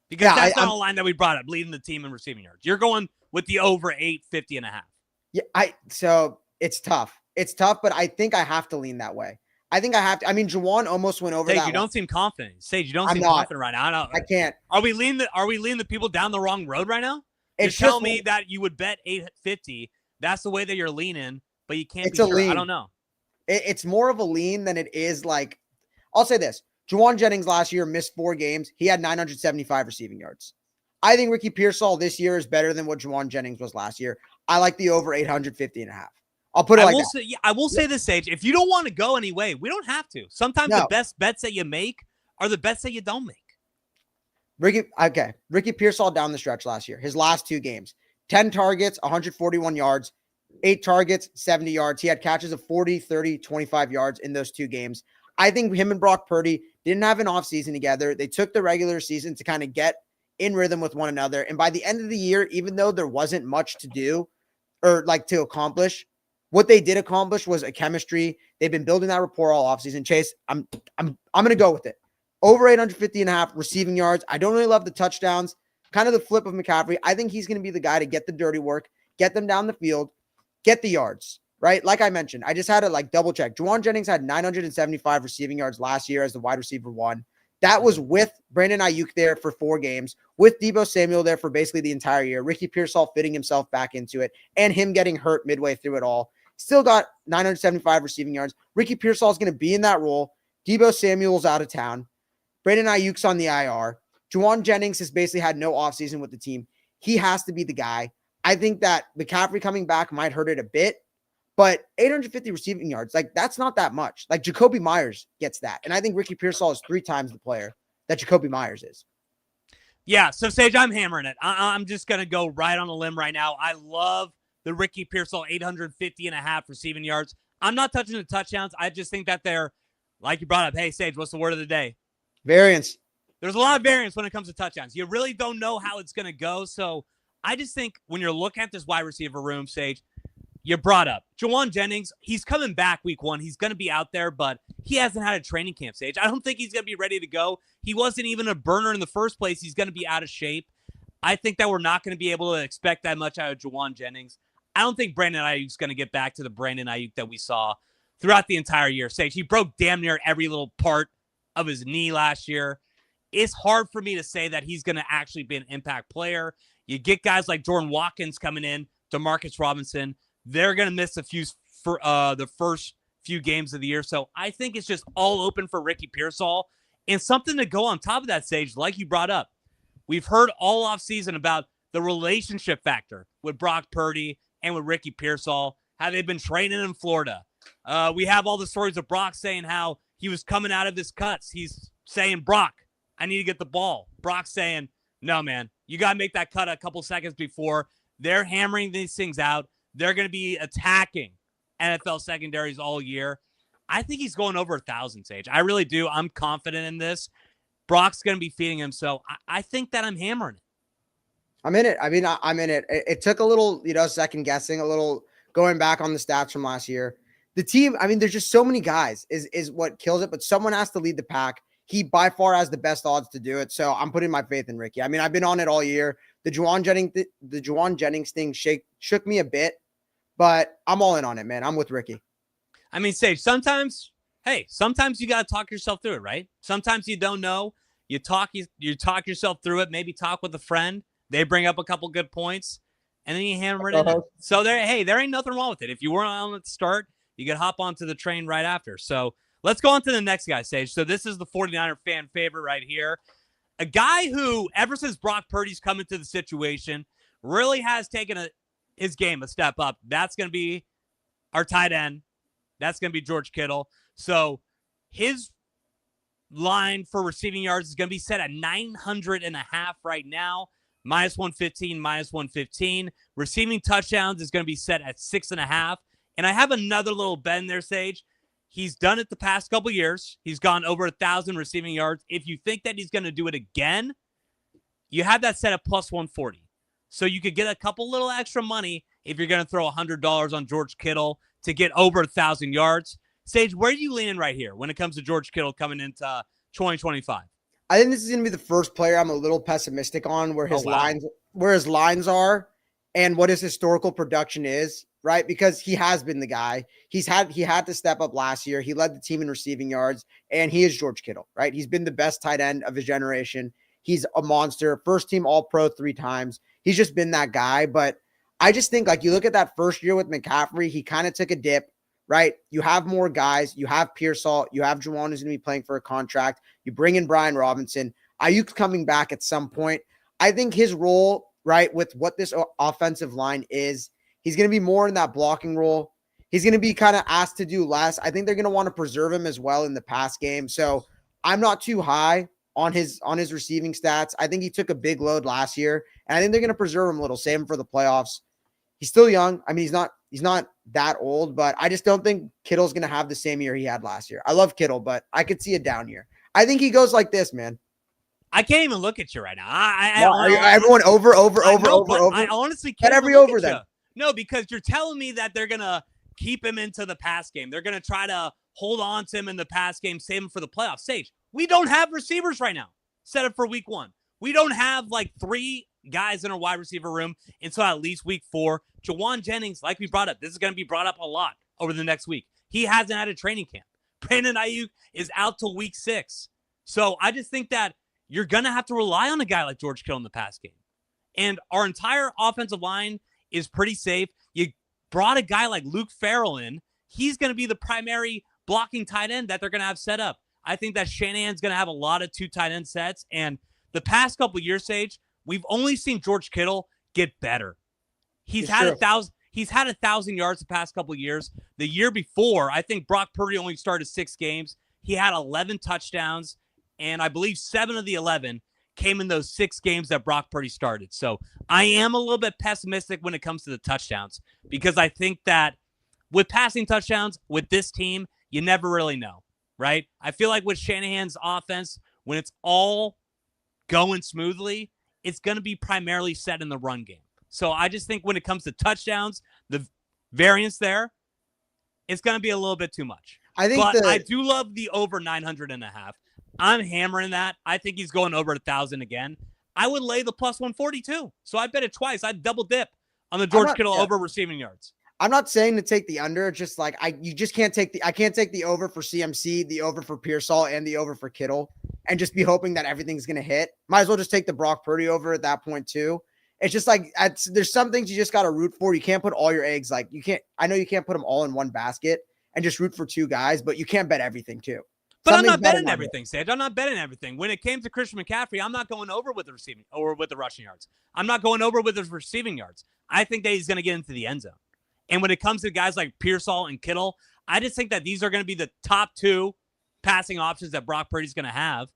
Speaker 1: because that's not a line that we brought up, leading the team in receiving yards. You're going with the over 850.5.
Speaker 2: Yeah, so it's tough. It's tough, but I think I have to lean that way. I think I have to. I mean, Juwan almost went over
Speaker 1: Sage,
Speaker 2: that.
Speaker 1: you don't seem confident. Sage, you don't
Speaker 2: I'm
Speaker 1: seem
Speaker 2: not.
Speaker 1: confident right now.
Speaker 2: I can't.
Speaker 1: Are we leading the people down the wrong road right now?
Speaker 2: It's
Speaker 1: You're telling me that you would bet 850. That's the way that you're leaning, but you can't be sure.
Speaker 2: Lean.
Speaker 1: I don't know.
Speaker 2: It's more of a lean than it is like, I'll say this. Juwan Jennings last year missed 4 games. He had 975 receiving yards. I think Ricky Pearsall this year is better than what Juwan Jennings was last year. I like the over 850.5. I'll put it like that.
Speaker 1: I will say this, Sage. If you don't want to go anyway, we don't have to. Sometimes the best bets that you make are the bets that you don't make.
Speaker 2: Ricky Pearsall down the stretch last year. His last 2 games, 10 targets, 141 yards, 8 targets, 70 yards. He had catches of 40, 30, 25 yards in those 2 games. I think him and Brock Purdy didn't have an offseason together. They took the regular season to kind of get in rhythm with one another. And by the end of the year, even though there wasn't much to do or like to accomplish, what they did accomplish was a chemistry. They've been building that rapport all offseason. Chase, I'm going to go with it. Over 850.5 receiving yards. I don't really love the touchdowns. Kind of the flip of McCaffrey. I think he's going to be the guy to get the dirty work, get them down the field, get the yards, right? Like I mentioned, I just had to like double check. Juwan Jennings had 975 receiving yards last year as the wide receiver 1. That was with Brandon Ayuk there for 4 games, with Deebo Samuel there for basically the entire year, Ricky Pearsall fitting himself back into it, and him getting hurt midway through it all. Still got 975 receiving yards. Ricky Pearsall is going to be in that role. Deebo Samuel's out of town. Brandon Ayuk's on the IR. Juwan Jennings has basically had no offseason with the team. He has to be the guy. I think that McCaffrey coming back might hurt it a bit, but 850 receiving yards, like that's not that much. Like Jacoby Myers gets that. And I think Ricky Pearsall is 3 times the player that Jacoby Myers is.
Speaker 1: Yeah, so Sage, I'm hammering it. I'm just going to go right on a limb right now. I love the Ricky Pearsall 850.5 receiving yards. I'm not touching the touchdowns. I just think that they're, like you brought up, hey, Sage, what's the word of the day?
Speaker 2: Variance.
Speaker 1: There's a lot of variance when it comes to touchdowns. You really don't know how it's going to go. So I just think when you're looking at this wide receiver room, Sage, you brought up Juwan Jennings. He's coming back week 1. He's going to be out there, but he hasn't had a training camp, Sage. I don't think he's going to be ready to go. He wasn't even a burner in the first place. He's going to be out of shape. I think that we're not going to be able to expect that much out of Juwan Jennings. I don't think Brandon Ayuk's going to get back to the Brandon Ayuk that we saw throughout the entire year. Sage, he broke damn near every little part of his knee last year. It's hard for me to say that he's going to actually be an impact player. You get guys like Jordan Watkins coming in, Demarcus Robinson. They're going to miss a few for the first few games of the year. So I think it's just all open for Ricky Pearsall. And something to go on top of that, Sage, like you brought up. We've heard all offseason about the relationship factor with Brock Purdy and with Ricky Pearsall, how they've been training in Florida. We have all the stories of Brock saying how he was coming out of his cuts. He's saying, Brock, I need to get the ball. Brock saying, no, man, you got to make that cut a couple seconds before. They're hammering these things out. They're going to be attacking NFL secondaries all year. I think he's going over 1,000, Sage. I really do. I'm confident in this. Brock's going to be feeding him. So I think that I'm hammering it.
Speaker 2: I'm in it. I mean, I'm in it. It took a little, second guessing, a little going back on the stats from last year. The team, I mean, there's just so many guys is what kills it, but someone has to lead the pack. He by far has the best odds to do it. So I'm putting my faith in Ricky. I mean, I've been on it all year. The Juwan Jennings thing shook me a bit, but I'm all in on it, man. I'm with Ricky.
Speaker 1: I mean, Sage, sometimes you got to talk yourself through it, right? Sometimes you don't know. You talk yourself through it. Maybe talk with a friend. They bring up a couple good points, and then you hammer it in. So there ain't nothing wrong with it. If you weren't on at the start, you could hop onto the train right after. So let's go on to the next guy, Sage. So this is the 49er fan favorite right here. A guy who, ever since Brock Purdy's come into the situation, really has taken his game a step up. That's going to be our tight end. That's going to be George Kittle. So his line for receiving yards is going to be set at 900.5 right now. Minus 115, minus 115. Receiving touchdowns is going to be set at 6.5. And I have another little bet in there, Sage. He's done it the past couple years. He's gone over 1,000 receiving yards. If you think that he's going to do it again, you have that set at plus 140. So you could get a couple little extra money if you're going to throw $100 on George Kittle to get over 1,000 yards. Sage, where are you leaning right here when it comes to George Kittle coming into 2025?
Speaker 2: I think this is going to be the first player I'm a little pessimistic on where his lines are and what his historical production is. right? Because he has been the guy. He had to step up last year. He led the team in receiving yards, and he is George Kittle, right? He's been the best tight end of his generation. He's a monster, first team All-Pro 3 times. He's just been that guy. But I just think, like, you look at that first year with McCaffrey, he kind of took a dip, right? You have more guys. You have Pearsall. You have Juwan who's going to be playing for a contract. You bring in Brian Robinson. Ayuk's coming back at some point. I think his role, right, with what this offensive line is, he's going to be more in that blocking role. He's going to be kind of asked to do less. I think they're going to want to preserve him as well in the pass game. So I'm not too high on his receiving stats. I think he took a big load last year, and I think they're going to preserve him a little, save him for the playoffs. He's still young. I mean, he's not that old, but I just don't think Kittle's going to have the same year he had last year. I love Kittle, but I could see a down year. I think he goes like this, man.
Speaker 1: I can't even look at you right now.
Speaker 2: Everyone over.
Speaker 1: I honestly can't.
Speaker 2: Get every over then.
Speaker 1: No, because you're telling me that they're going to keep him into the pass game. They're going to try to hold on to him in the pass game, save him for the playoffs. Sage, we don't have receivers right now set up for week 1. We don't have like 3 guys in our wide receiver room until at least week 4. Juwan Jennings, like we brought up, this is going to be brought up a lot over the next week. He hasn't had a training camp. Brandon Ayuk is out till week 6. So I just think that you're going to have to rely on a guy like George Kittle in the pass game. And our entire offensive line is pretty safe. You brought a guy like Luke Farrell in. He's going to be the primary blocking tight end that they're going to have set up. I think that Shanahan's going to have a lot of 2 tight end sets. And the past couple of years, Sage, we've only seen George Kittle get better. He's had 1,000 yards the past couple of years. The year before, I think Brock Purdy only started 6 games. He had 11 touchdowns, and I believe 7 of the 11 came in those 6 games that Brock Purdy started. So I am a little bit pessimistic when it comes to the touchdowns, because I think that with passing touchdowns with this team, you never really know, right? I feel like with Shanahan's offense, when it's all going smoothly, it's going to be primarily set in the run game. So I just think when it comes to touchdowns, the variance there, it's going to be a little bit too much. I do love the over 900.5. I'm hammering that. I think he's going over 1,000 again. I would lay the plus 142. So I bet it twice. I'd double dip on the George Kittle over receiving yards.
Speaker 2: I'm not saying to take the under. It's just like you just can't take I can't take the over for CMC, the over for Pearsall, and the over for Kittle, and just be hoping that everything's gonna hit. Might as well just take the Brock Purdy over at that point too. It's just like there's some things you just gotta root for. You can't put all your eggs I know you can't put them all in one basket and just root for 2 guys, but you can't bet everything too.
Speaker 1: But I'm not betting everything, Sage. I'm not betting everything. When it came to Christian McCaffrey, I'm not going over with the receiving or with the rushing yards. I'm not going over with his receiving yards. I think that he's going to get into the end zone. And when it comes to guys like Pearsall and Kittle, I just think that these are going to be the top 2 passing options that Brock Purdy's going to have.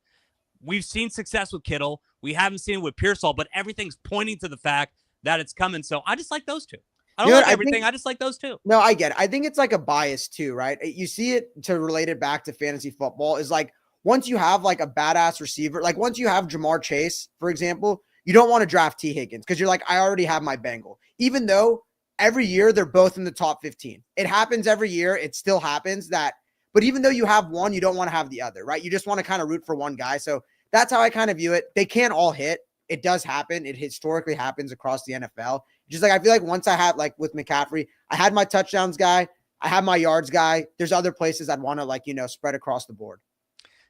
Speaker 1: We've seen success with Kittle. We haven't seen it with Pearsall, but everything's pointing to the fact that it's coming. So I just like those 2. I don't like everything. I just like those 2.
Speaker 2: No, I get it. I think it's like a bias too, right? You see it, to relate it back to fantasy football, is like once you have like a badass receiver, like once you have Jamar Chase, for example, you don't want to draft T. Higgins because you're like, I already have my Bengal. Even though every year they're both in the top 15. It happens every year. It still happens that, but even though you have one, you don't want to have the other, right? You just want to kind of root for one guy. So that's how I kind of view it. They can't all hit. It does happen. It historically happens across the NFL. Just like I feel like once I had, like with McCaffrey, I had my touchdowns guy, I had my yards guy. There's other places I'd want to spread across the board.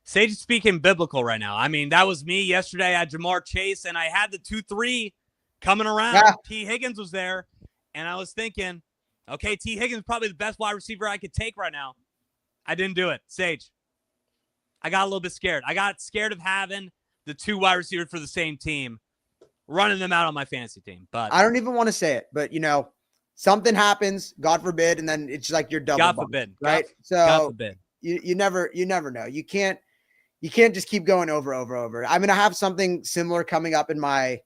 Speaker 1: Sage is speaking biblical right now. I mean, that was me yesterday. I had Jamar Chase, and I had the 2-3 coming around. Yeah. T. Higgins was there, and I was thinking, okay, T. Higgins is probably the best wide receiver I could take right now. I didn't do it. Sage, I got a little bit scared. I got scared of having the 2 wide receivers for the same team, running them out on my fantasy team. But
Speaker 2: I don't even want to say it, but something happens, God forbid, and then it's like you're double.
Speaker 1: God forbid,
Speaker 2: right?
Speaker 1: God forbid.
Speaker 2: You never know. You can't just keep going over. I'm gonna have something similar coming up in my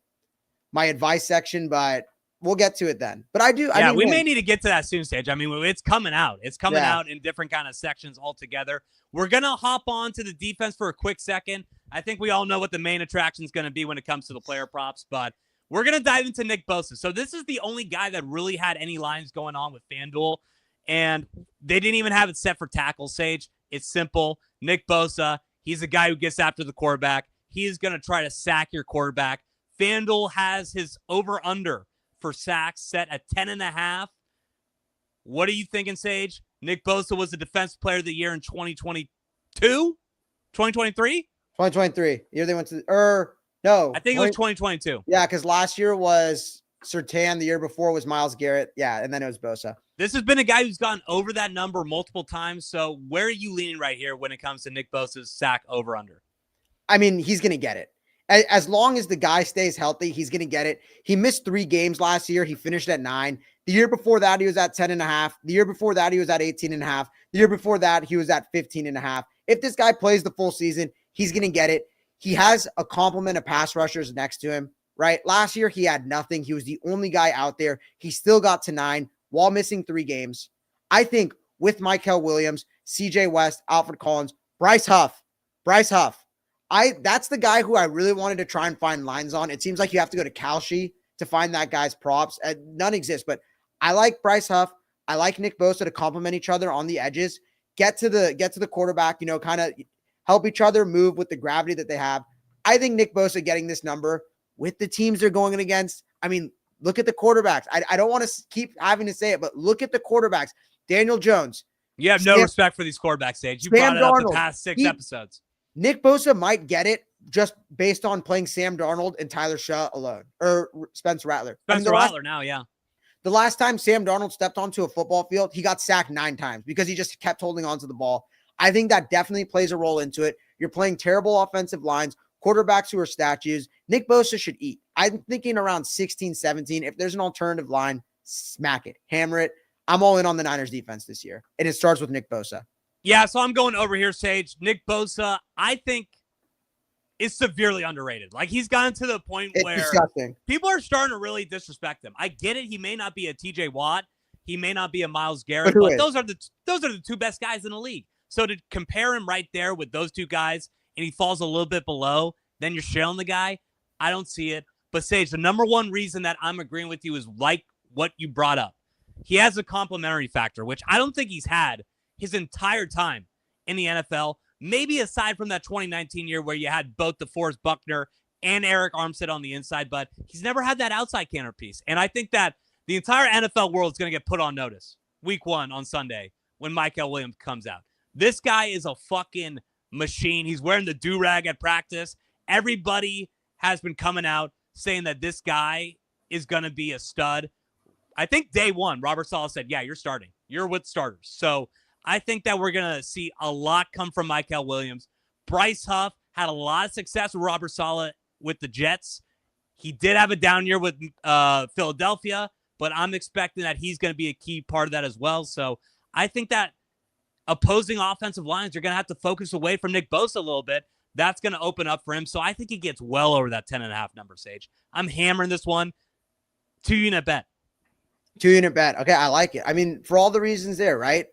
Speaker 2: advice section, but we'll get to it then. But
Speaker 1: we may need to get to that soon, Sage. I mean, it's coming out. It's coming out in different kind of sections altogether. We're gonna hop on to the defense for a quick second. I think we all know what the main attraction is going to be when it comes to the player props, but we're going to dive into Nick Bosa. So this is the only guy that really had any lines going on with FanDuel, and they didn't even have it set for tackle, Sage. It's simple. Nick Bosa, he's a guy who gets after the quarterback. He is going to try to sack your quarterback. FanDuel has his over-under for sacks set at 10.5. What are you thinking, Sage? Nick Bosa was the Defensive Player of the Year in 2022? 2023?
Speaker 2: 2023. Year they went to no.
Speaker 1: I think it was 2022.
Speaker 2: Yeah, because last year was Surtain. The year before was Myles Garrett. Yeah, and then it was Bosa.
Speaker 1: This has been a guy who's gone over that number multiple times. So where are you leaning right here when it comes to Nick Bosa's sack over-under?
Speaker 2: I mean, he's going to get it. As long as the guy stays healthy, he's going to get it. He missed 3 games last year. He finished at 9. The year before that, he was at 10.5. The year before that, he was at 18.5. The year before that, he was at 15.5. If this guy plays the full season, he's going to get it. He has a complement of pass rushers next to him, right? Last year, he had nothing. He was the only guy out there. He still got to 9 while missing 3 games. I think with Mykel Williams, CJ West, Alfred Collins, Bryce Huff, that's the guy who I really wanted to try and find lines on. It seems like you have to go to Kalshi to find that guy's props. None exist, but I like Bryce Huff. I like Nick Bosa to complement each other on the edges. Get to the quarterback, kind of help each other move with the gravity that they have. I think Nick Bosa getting this number with the teams they're going against. I mean, look at the quarterbacks. I don't want to keep having to say it, but look at the quarterbacks. Daniel Jones.
Speaker 1: You have no respect for these quarterbacks, Sage. You brought it up the past 6 episodes.
Speaker 2: Nick Bosa might get it just based on playing Sam Darnold and Tyler Shaw alone, or Spencer Rattler.
Speaker 1: Rattler now, yeah.
Speaker 2: The last time Sam Darnold stepped onto a football field, he got sacked 9 times because he just kept holding on to the ball. I think that definitely plays a role into it. You're playing terrible offensive lines, quarterbacks who are statues. Nick Bosa should eat. I'm thinking around 16, 17. If there's an alternative line, smack it, hammer it. I'm all in on the Niners defense this year, and it starts with Nick Bosa.
Speaker 1: Yeah, so I'm going over here, Sage. Nick Bosa, I think, is severely underrated. Like, he's gotten to the point where
Speaker 2: disgusting.
Speaker 1: People are starting to really disrespect him. I get it. He may not be a TJ Watt. He may not be a Myles Garrett, but those are the 2 best guys in the league. So to compare him right there with those 2 guys and he falls a little bit below, then you're shailing the guy. I don't see it. But Sage, the number one reason that I'm agreeing with you is like what you brought up. He has a complimentary factor, which I don't think he's had his entire time in the NFL, maybe aside from that 2019 year where you had both DeForest Buckner and Eric Armstead on the inside, but he's never had that outside counter piece. And I think that the entire NFL world is going to get put on notice week 1 on Sunday when Mykel Williams comes out. This guy is a fucking machine. He's wearing the do-rag at practice. Everybody has been coming out saying that this guy is going to be a stud. I think day 1, Robert Saleh said, yeah, you're starting. You're with starters. So I think that we're going to see a lot come from Mykel Williams. Bryce Huff had a lot of success with Robert Saleh with the Jets. He did have a down year with Philadelphia, but I'm expecting that he's going to be a key part of that as well. So I think that opposing offensive lines are going to have to focus away from Nick Bosa a little bit. That's going to open up for him. So I think he gets well over that 10.5 number, Sage. I'm hammering this one. 2-unit bet.
Speaker 2: 2-unit bet. Okay, I like it. I mean, for all the reasons there, right?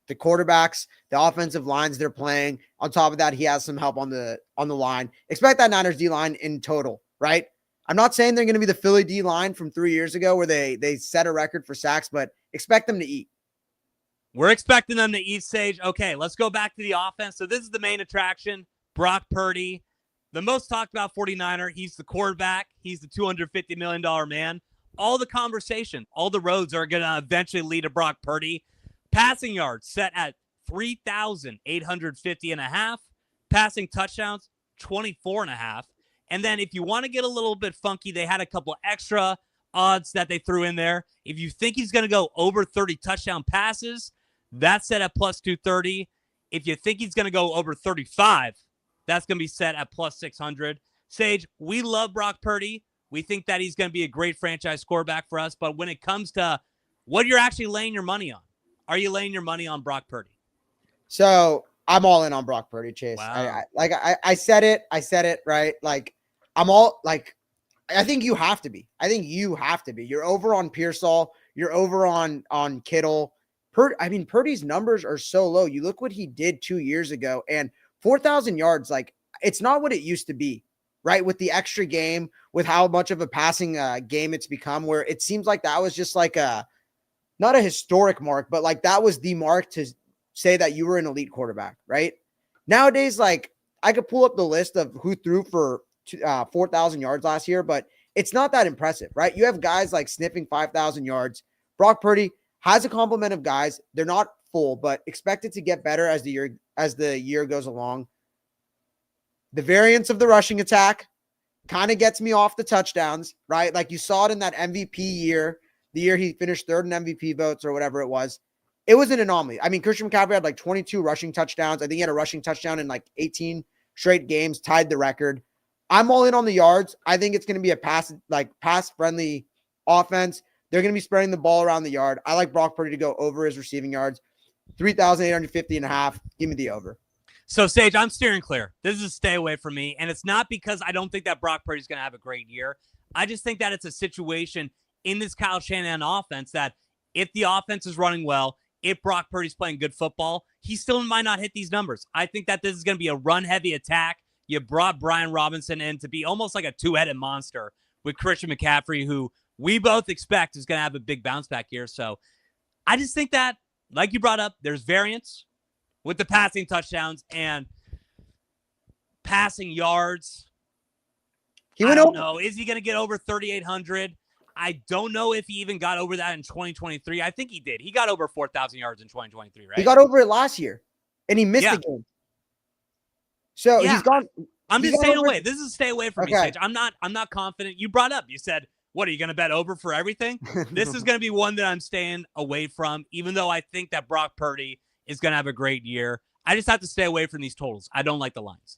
Speaker 2: The quarterbacks, the offensive lines they're playing. On top of that, he has some help on the line. Expect that Niners D-line in total, right? I'm not saying they're going to be the Philly D-line from 3 years ago where they set a record for sacks, but expect them to eat.
Speaker 1: We're expecting them to eat, Sage. Okay, let's go back to the offense. So this is the main attraction. Brock Purdy, the most talked about 49er. He's the quarterback. He's the $250 million man. All the conversation, all the roads are going to eventually lead to Brock Purdy. Passing yards set at 3,850.5. Passing touchdowns, 24.5. And then if you want to get a little bit funky, they had a couple extra odds that they threw in there. If you think he's going to go over 30 touchdown passes, that's set at plus 230. If you think he's going to go over 35, that's going to be set at plus 600. Sage, we love Brock Purdy. We think that he's going to be a great franchise quarterback for us. But when it comes to what you're actually laying your money on, are you laying your money on Brock Purdy?
Speaker 2: So I'm all in on Brock Purdy, Chase.
Speaker 1: Wow.
Speaker 2: I said it. I said it, right? Like, I'm all like, I think you have to be. You're over on Pearsall. You're over on Kittle. Purdy's numbers are so low. You look what he did 2 years ago, and 4,000 yards, like, it's not what it used to be, right? With the extra game, with how much of a passing game it's become, where it seems like that was just like not a historic mark, but like that was the mark to say that you were an elite quarterback, right? Nowadays, like, I could pull up the list of who threw for 4,000 yards last year, but it's not that impressive, right? You have guys like sniffing 5,000 yards. Brock Purdy, has a complement of guys. They're not full, but expected to get better as the year goes along. The variance of the rushing attack kind of gets me off the touchdowns, right? Like you saw it in that MVP year, the year he finished third in MVP votes or whatever it was. It was an anomaly. I mean, Christian McCaffrey had like 22 rushing touchdowns. I think he had a rushing touchdown in like 18 straight games, tied the record. I'm all in on the yards. I think it's going to be a pass-friendly offense. They're going to be spreading the ball around the yard. I like Brock Purdy to go over his receiving yards. 3,850 and a half. Give me the over.
Speaker 1: So, Sage, I'm steering clear. This is a stay away from me. And it's not because I don't think that Brock Purdy's going to have a great year. I just think that it's a situation in this Kyle Shanahan offense that if the offense is running well, if Brock Purdy's playing good football, he still might not hit these numbers. I think that this is going to be a run-heavy attack. You brought Brian Robinson in to be almost like a two-headed monster with Christian McCaffrey, who we both expect is going to have a big bounce-back year. So I just think that, like you brought up, there's variance with the passing touchdowns and passing yards. I don't know. Is he going to get over 3,800? I don't know if he even got over that in 2023. I think he did. He got over 4,000 yards in 2023, right?
Speaker 2: He got over it last year, and he missed the game. So he's gone.
Speaker 1: I'm just staying away. This is a stay away from me, Sage. I'm not confident. You brought up. You said, what, are you going to bet over for everything? This is going to be one that I'm staying away from, even though I think that Brock Purdy is going to have a great year. I just have to stay away from these totals. I don't like the lines.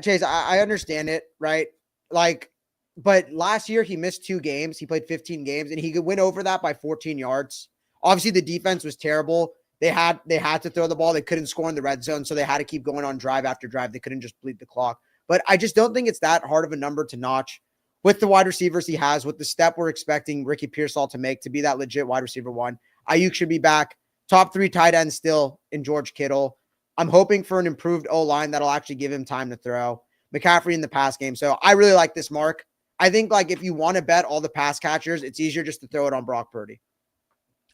Speaker 2: Chase, I understand it, right? But last year he missed 2 games. He played 15 games, and he could win over that by 14 yards. Obviously, the defense was terrible. They had to throw the ball. They couldn't score in the red zone, so they had to keep going on drive after drive. They couldn't just bleed the clock. But I just don't think it's that hard of a number to notch with the wide receivers he has, with the step we're expecting Ricky Pearsall to make to be that legit wide receiver 1. Ayuk should be back. Top 3 tight ends still in George Kittle. I'm hoping for an improved O-line that'll actually give him time to throw. McCaffrey in the pass game. So I really like this mark. I think if you want to bet all the pass catchers, it's easier just to throw it on Brock Purdy.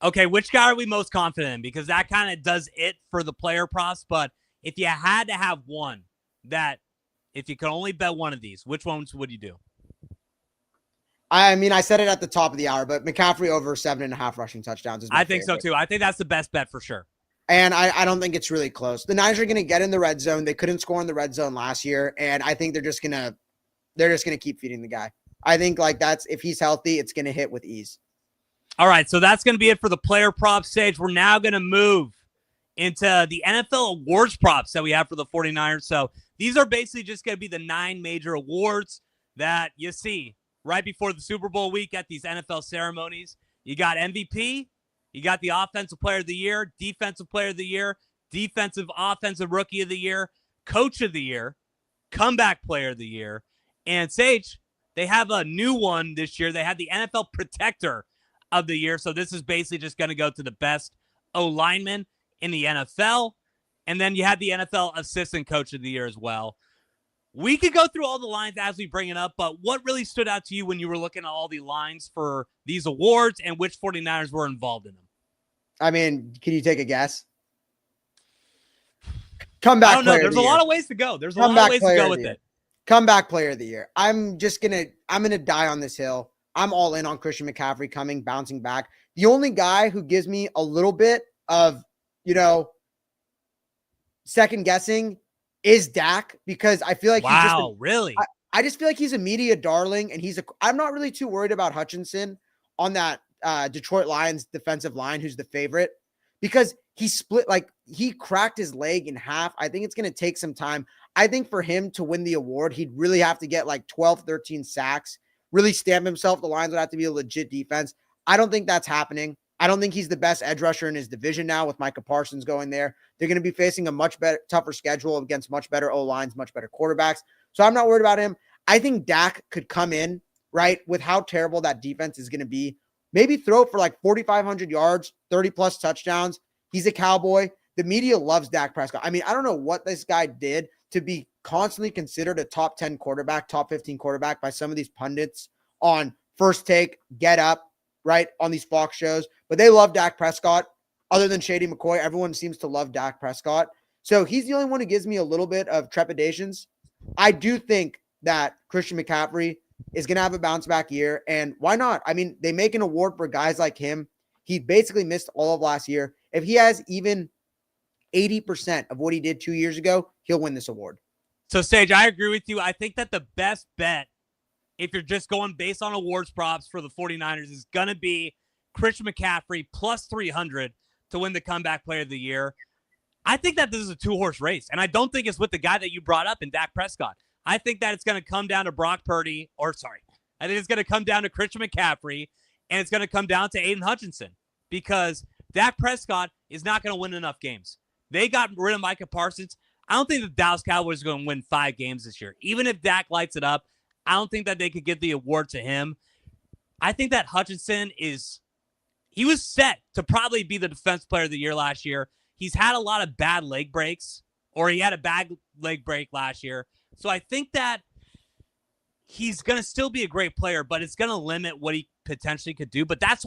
Speaker 1: Okay, which guy are we most confident in? Because that kind of does it for the player props. But if you had to have one that, if you could only bet one of these, which ones would you do?
Speaker 2: I mean, I said it at the top of the hour, but McCaffrey over 7.5 rushing touchdowns is my favorite.
Speaker 1: So too. I think that's the best bet for sure.
Speaker 2: And I don't think it's really close. The Niners are going to get in the red zone. They couldn't score in the red zone last year, and I think they're just going to keep feeding the guy. I think that's, if he's healthy, it's going to hit with ease.
Speaker 1: All right, so that's going to be it for the player prop stage. We're now going to move into the NFL awards props that we have for the 49ers. So these are basically just going to be the 9 major awards that you see right before the Super Bowl week at these NFL ceremonies. You got MVP, you got the Offensive Player of the Year, Defensive Player of the Year, Defensive Offensive Rookie of the Year, Coach of the Year, Comeback Player of the Year, and Sage, they have a new one this year. They have the NFL Protector of the Year. So this is basically just going to go to the best O-lineman in the NFL. And then you have the NFL Assistant Coach of the Year as well. We could go through all the lines as we bring it up, but what really stood out to you when you were looking at all the lines for these awards and which 49ers were involved in them?
Speaker 2: I mean, can you take a guess? Comeback.
Speaker 1: I don't know. There's a lot of ways to go. There's a lot of ways to go with it.
Speaker 2: Comeback Player of the Year. I'm going to die on this hill. I'm all in on Christian McCaffrey bouncing back. The only guy who gives me a little bit of, second guessing is Dak, because I feel like
Speaker 1: really?
Speaker 2: I just feel like he's a media darling, and I'm not really too worried about Hutchinson on that Detroit Lions defensive line, who's the favorite, because he cracked his leg in half. I think it's going to take some time. I think for him to win the award, he'd really have to get 12, 13 sacks, really stamp himself. The Lions would have to be a legit defense. I don't think that's happening. I don't think he's the best edge rusher in his division now with Micah Parsons going there. They're going to be facing a much better, tougher schedule against much better O-lines, much better quarterbacks. So I'm not worried about him. I think Dak could come in, right, with how terrible that defense is going to be. Maybe throw for 4,500 yards, 30-plus touchdowns. He's a Cowboy. The media loves Dak Prescott. I mean, I don't know what this guy did to be constantly considered a top 10 quarterback, top 15 quarterback by some of these pundits on First Take, Get Up, right, on these Fox shows. But they love Dak Prescott. Other than Shady McCoy, everyone seems to love Dak Prescott. So he's the only one who gives me a little bit of trepidations. I do think that Christian McCaffrey is going to have a bounce back year. And why not? I mean, they make an award for guys like him. He basically missed all of last year. If he has even 80% of what he did 2 years ago, he'll win this award.
Speaker 1: So, Sage, I agree with you. I think that the best bet, if you're just going based on awards props for the 49ers, is going to be Christian McCaffrey plus 300 to win the comeback player of the year. I think that this is a two-horse race, and I don't think it's with the guy that you brought up in Dak Prescott. I think that it's going to come down to I think it's going to come down to Christian McCaffrey, and it's going to come down to Aiden Hutchinson, because Dak Prescott is not going to win enough games. They got rid of Micah Parsons. I don't think the Dallas Cowboys are going to win 5 games this year. Even if Dak lights it up, I don't think that they could give the award to him. I think that Hutchinson he was set to probably be the defense player of the year last year. He's had a lot of bad leg breaks, or he had a bad leg break last year. So I think that he's going to still be a great player, but it's going to limit what he potentially could do. But that's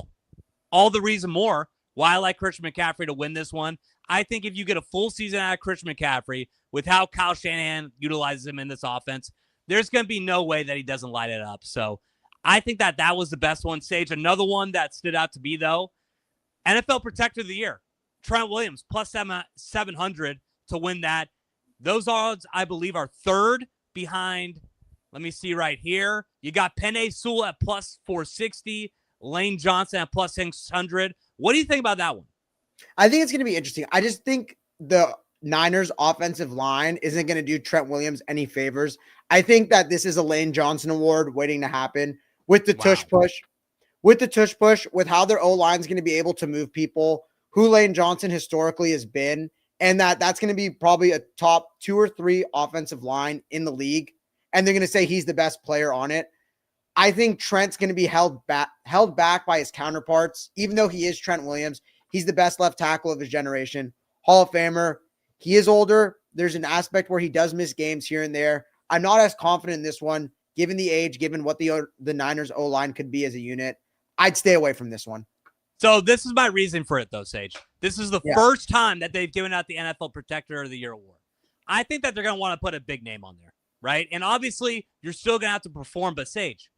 Speaker 1: all the reason more why I like Christian McCaffrey to win this one. I think if you get a full season out of Christian McCaffrey with how Kyle Shanahan utilizes him in this offense, there's going to be no way that he doesn't light it up. So I think that was the best one. Sage, another one that stood out to me, though, NFL Protector of the Year, Trent Williams, plus 700 to win that. Those odds, I believe, are third behind, let me see right here. You got Penei Sewell at plus 460, Lane Johnson at plus 600. What do you think about that one?
Speaker 2: I think it's going to be interesting. I just think the Niners offensive line isn't going to do Trent Williams any favors. I think that this is a Lane Johnson award waiting to happen with the tush push. With the tush push, with how their O-line is going to be able to move people, who Lane Johnson historically has been, and that's going to be probably a top 2 or 3 offensive line in the league, and they're going to say he's the best player on it. I think Trent's going to be held back by his counterparts, even though he is Trent Williams. He's the best left tackle of his generation, Hall of Famer. He is older. There's an aspect where he does miss games here and there. I'm not as confident in this one, given the age, given what the Niners O-line could be as a unit. I'd stay away from this one.
Speaker 1: So this is my reason for it, though, Sage. This is the first time that they've given out the NFL Protector of the Year award. I think that they're going to want to put a big name on there, right? And obviously, you're still going to have to perform, but Sage,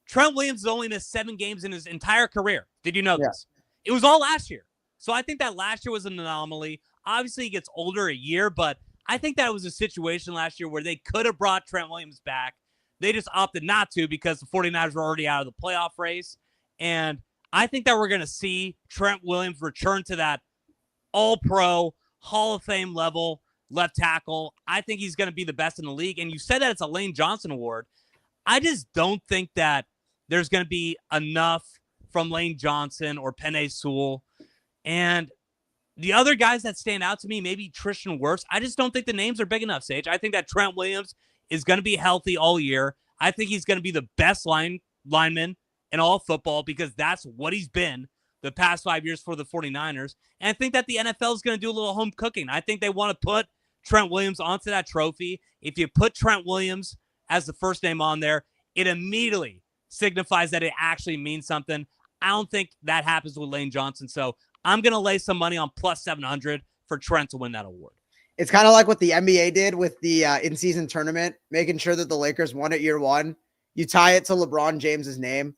Speaker 1: Trent Williams has only missed 7 games in his entire career. Did you know this? It was all last year. So I think that last year was an anomaly. Obviously, he gets older a year, but I think that was a situation last year where they could have brought Trent Williams back. They just opted not to because the 49ers were already out of the playoff race. And I think that we're going to see Trent Williams return to that all-pro, Hall of Fame level left tackle. I think he's going to be the best in the league. And you said that it's a Lane Johnson award. I just don't think that there's going to be enough from Lane Johnson or Penei Sewell. And the other guys that stand out to me, maybe Tristan Wirfs, I just don't think the names are big enough, Sage. I think that Trent Williams is going to be healthy all year. I think he's going to be the best lineman in all of football because that's what he's been the past 5 years for the 49ers. And I think that the NFL is going to do a little home cooking. I think they want to put Trent Williams onto that trophy. If you put Trent Williams as the first name on there, it immediately signifies that it actually means something. I don't think that happens with Lane Johnson. So I'm going to lay some money on plus 700 for Trent to win that award.
Speaker 2: It's kind of like what the NBA did with the in-season tournament, making sure that the Lakers won it year 1. You tie it to LeBron James's name.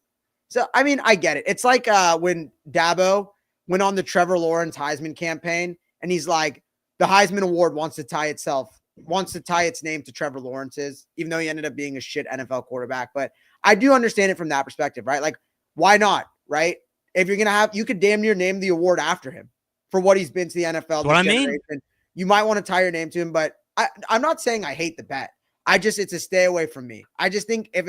Speaker 2: So, I mean, I get it. It's like when Dabo went on the Trevor Lawrence Heisman campaign, and he's like, the Heisman Award wants to tie its name to Trevor Lawrence's, even though he ended up being a shit NFL quarterback. But I do understand it from that perspective, right? Like, why not, right? If you're going to you could damn near name the award after him for what he's been to the NFL.
Speaker 1: That's what I mean.
Speaker 2: You might want to tie your name to him, but I'm not saying I hate the bet. It's a stay away from me. I just think if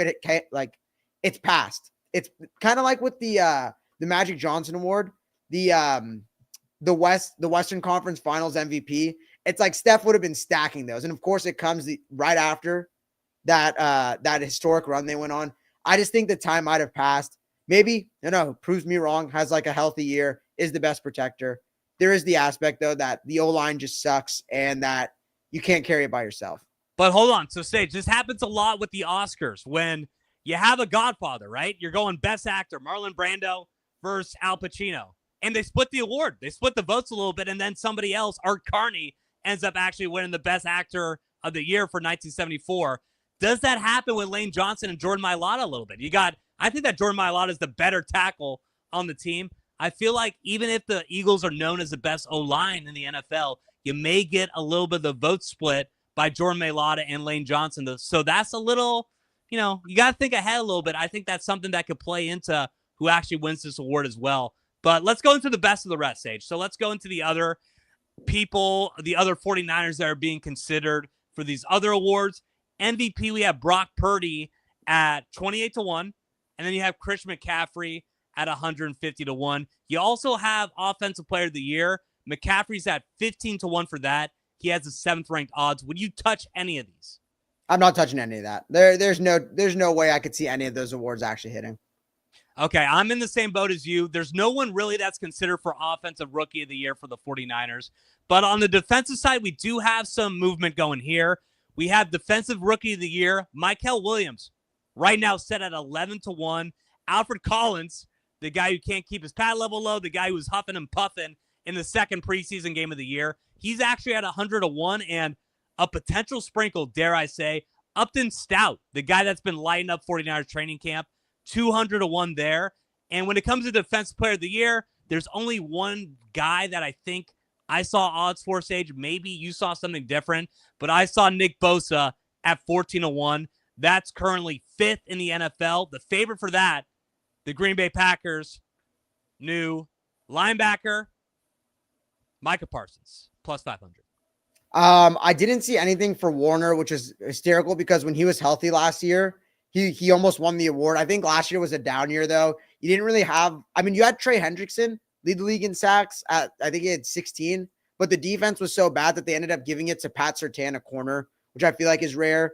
Speaker 2: it's past. It's kind of like with the Magic Johnson Award, the Western Conference Finals MVP. It's like Steph would have been stacking those, and of course it comes right after that historic run they went on. I just think the time might have passed. Maybe proves me wrong. Has like a healthy year, is the best protector. There is the aspect though that the O-line just sucks and that you can't carry it by yourself.
Speaker 1: But hold on, so Sage, this happens a lot with the Oscars when you have a Godfather, right? You're going Best Actor, Marlon Brando versus Al Pacino. And they split the award. They split the votes a little bit, and then somebody else, Art Carney, ends up actually winning the Best Actor of the Year for 1974. Does that happen with Lane Johnson and Jordan Mailata a little bit? I think that Jordan Mailata is the better tackle on the team. I feel like even if the Eagles are known as the best O-line in the NFL, you may get a little bit of the vote split by Jordan Mailata and Lane Johnson. So that's a little, you got to think ahead a little bit. I think that's something that could play into who actually wins this award as well. But let's go into the best of the rest, Sage. So let's go into the other people, the other 49ers that are being considered for these other awards. MVP, we have Brock Purdy at 28-1. And then you have Christian McCaffrey at 150-1. You also have Offensive Player of the Year. McCaffrey's at 15-1 for that. He has the 7th ranked odds. Would you touch any of these?
Speaker 2: I'm not touching any of that. There's no way I could see any of those awards actually hitting.
Speaker 1: Okay, I'm in the same boat as you. There's no one really that's considered for Offensive Rookie of the Year for the 49ers. But on the defensive side, we do have some movement going here. We have Defensive Rookie of the Year, Mykel Williams, right now set at 11-1. Alfred Collins, the guy who can't keep his pad level low, the guy who was huffing and puffing in the second preseason game of the year, he's actually at 100-1. And a potential sprinkle, dare I say, Upton Stout, the guy that's been lighting up 49ers training camp, 200-1 there. And when it comes to Defensive Player of the Year, there's only one guy that I think I saw odds for, Sage. Maybe you saw something different, but I saw Nick Bosa at 14-1. That's currently 5th in the NFL. The favorite for that, the Green Bay Packers, new linebacker, Micah Parsons, plus 500.
Speaker 2: I didn't see anything for Warner, which is hysterical because when he was healthy last year, he almost won the award. I think last year was a down year, though. You didn't really have – I mean, you had Trey Hendrickson lead the league in sacks. I think he had 16. But the defense was so bad that they ended up giving it to Pat Surtain, a corner, which I feel like is rare.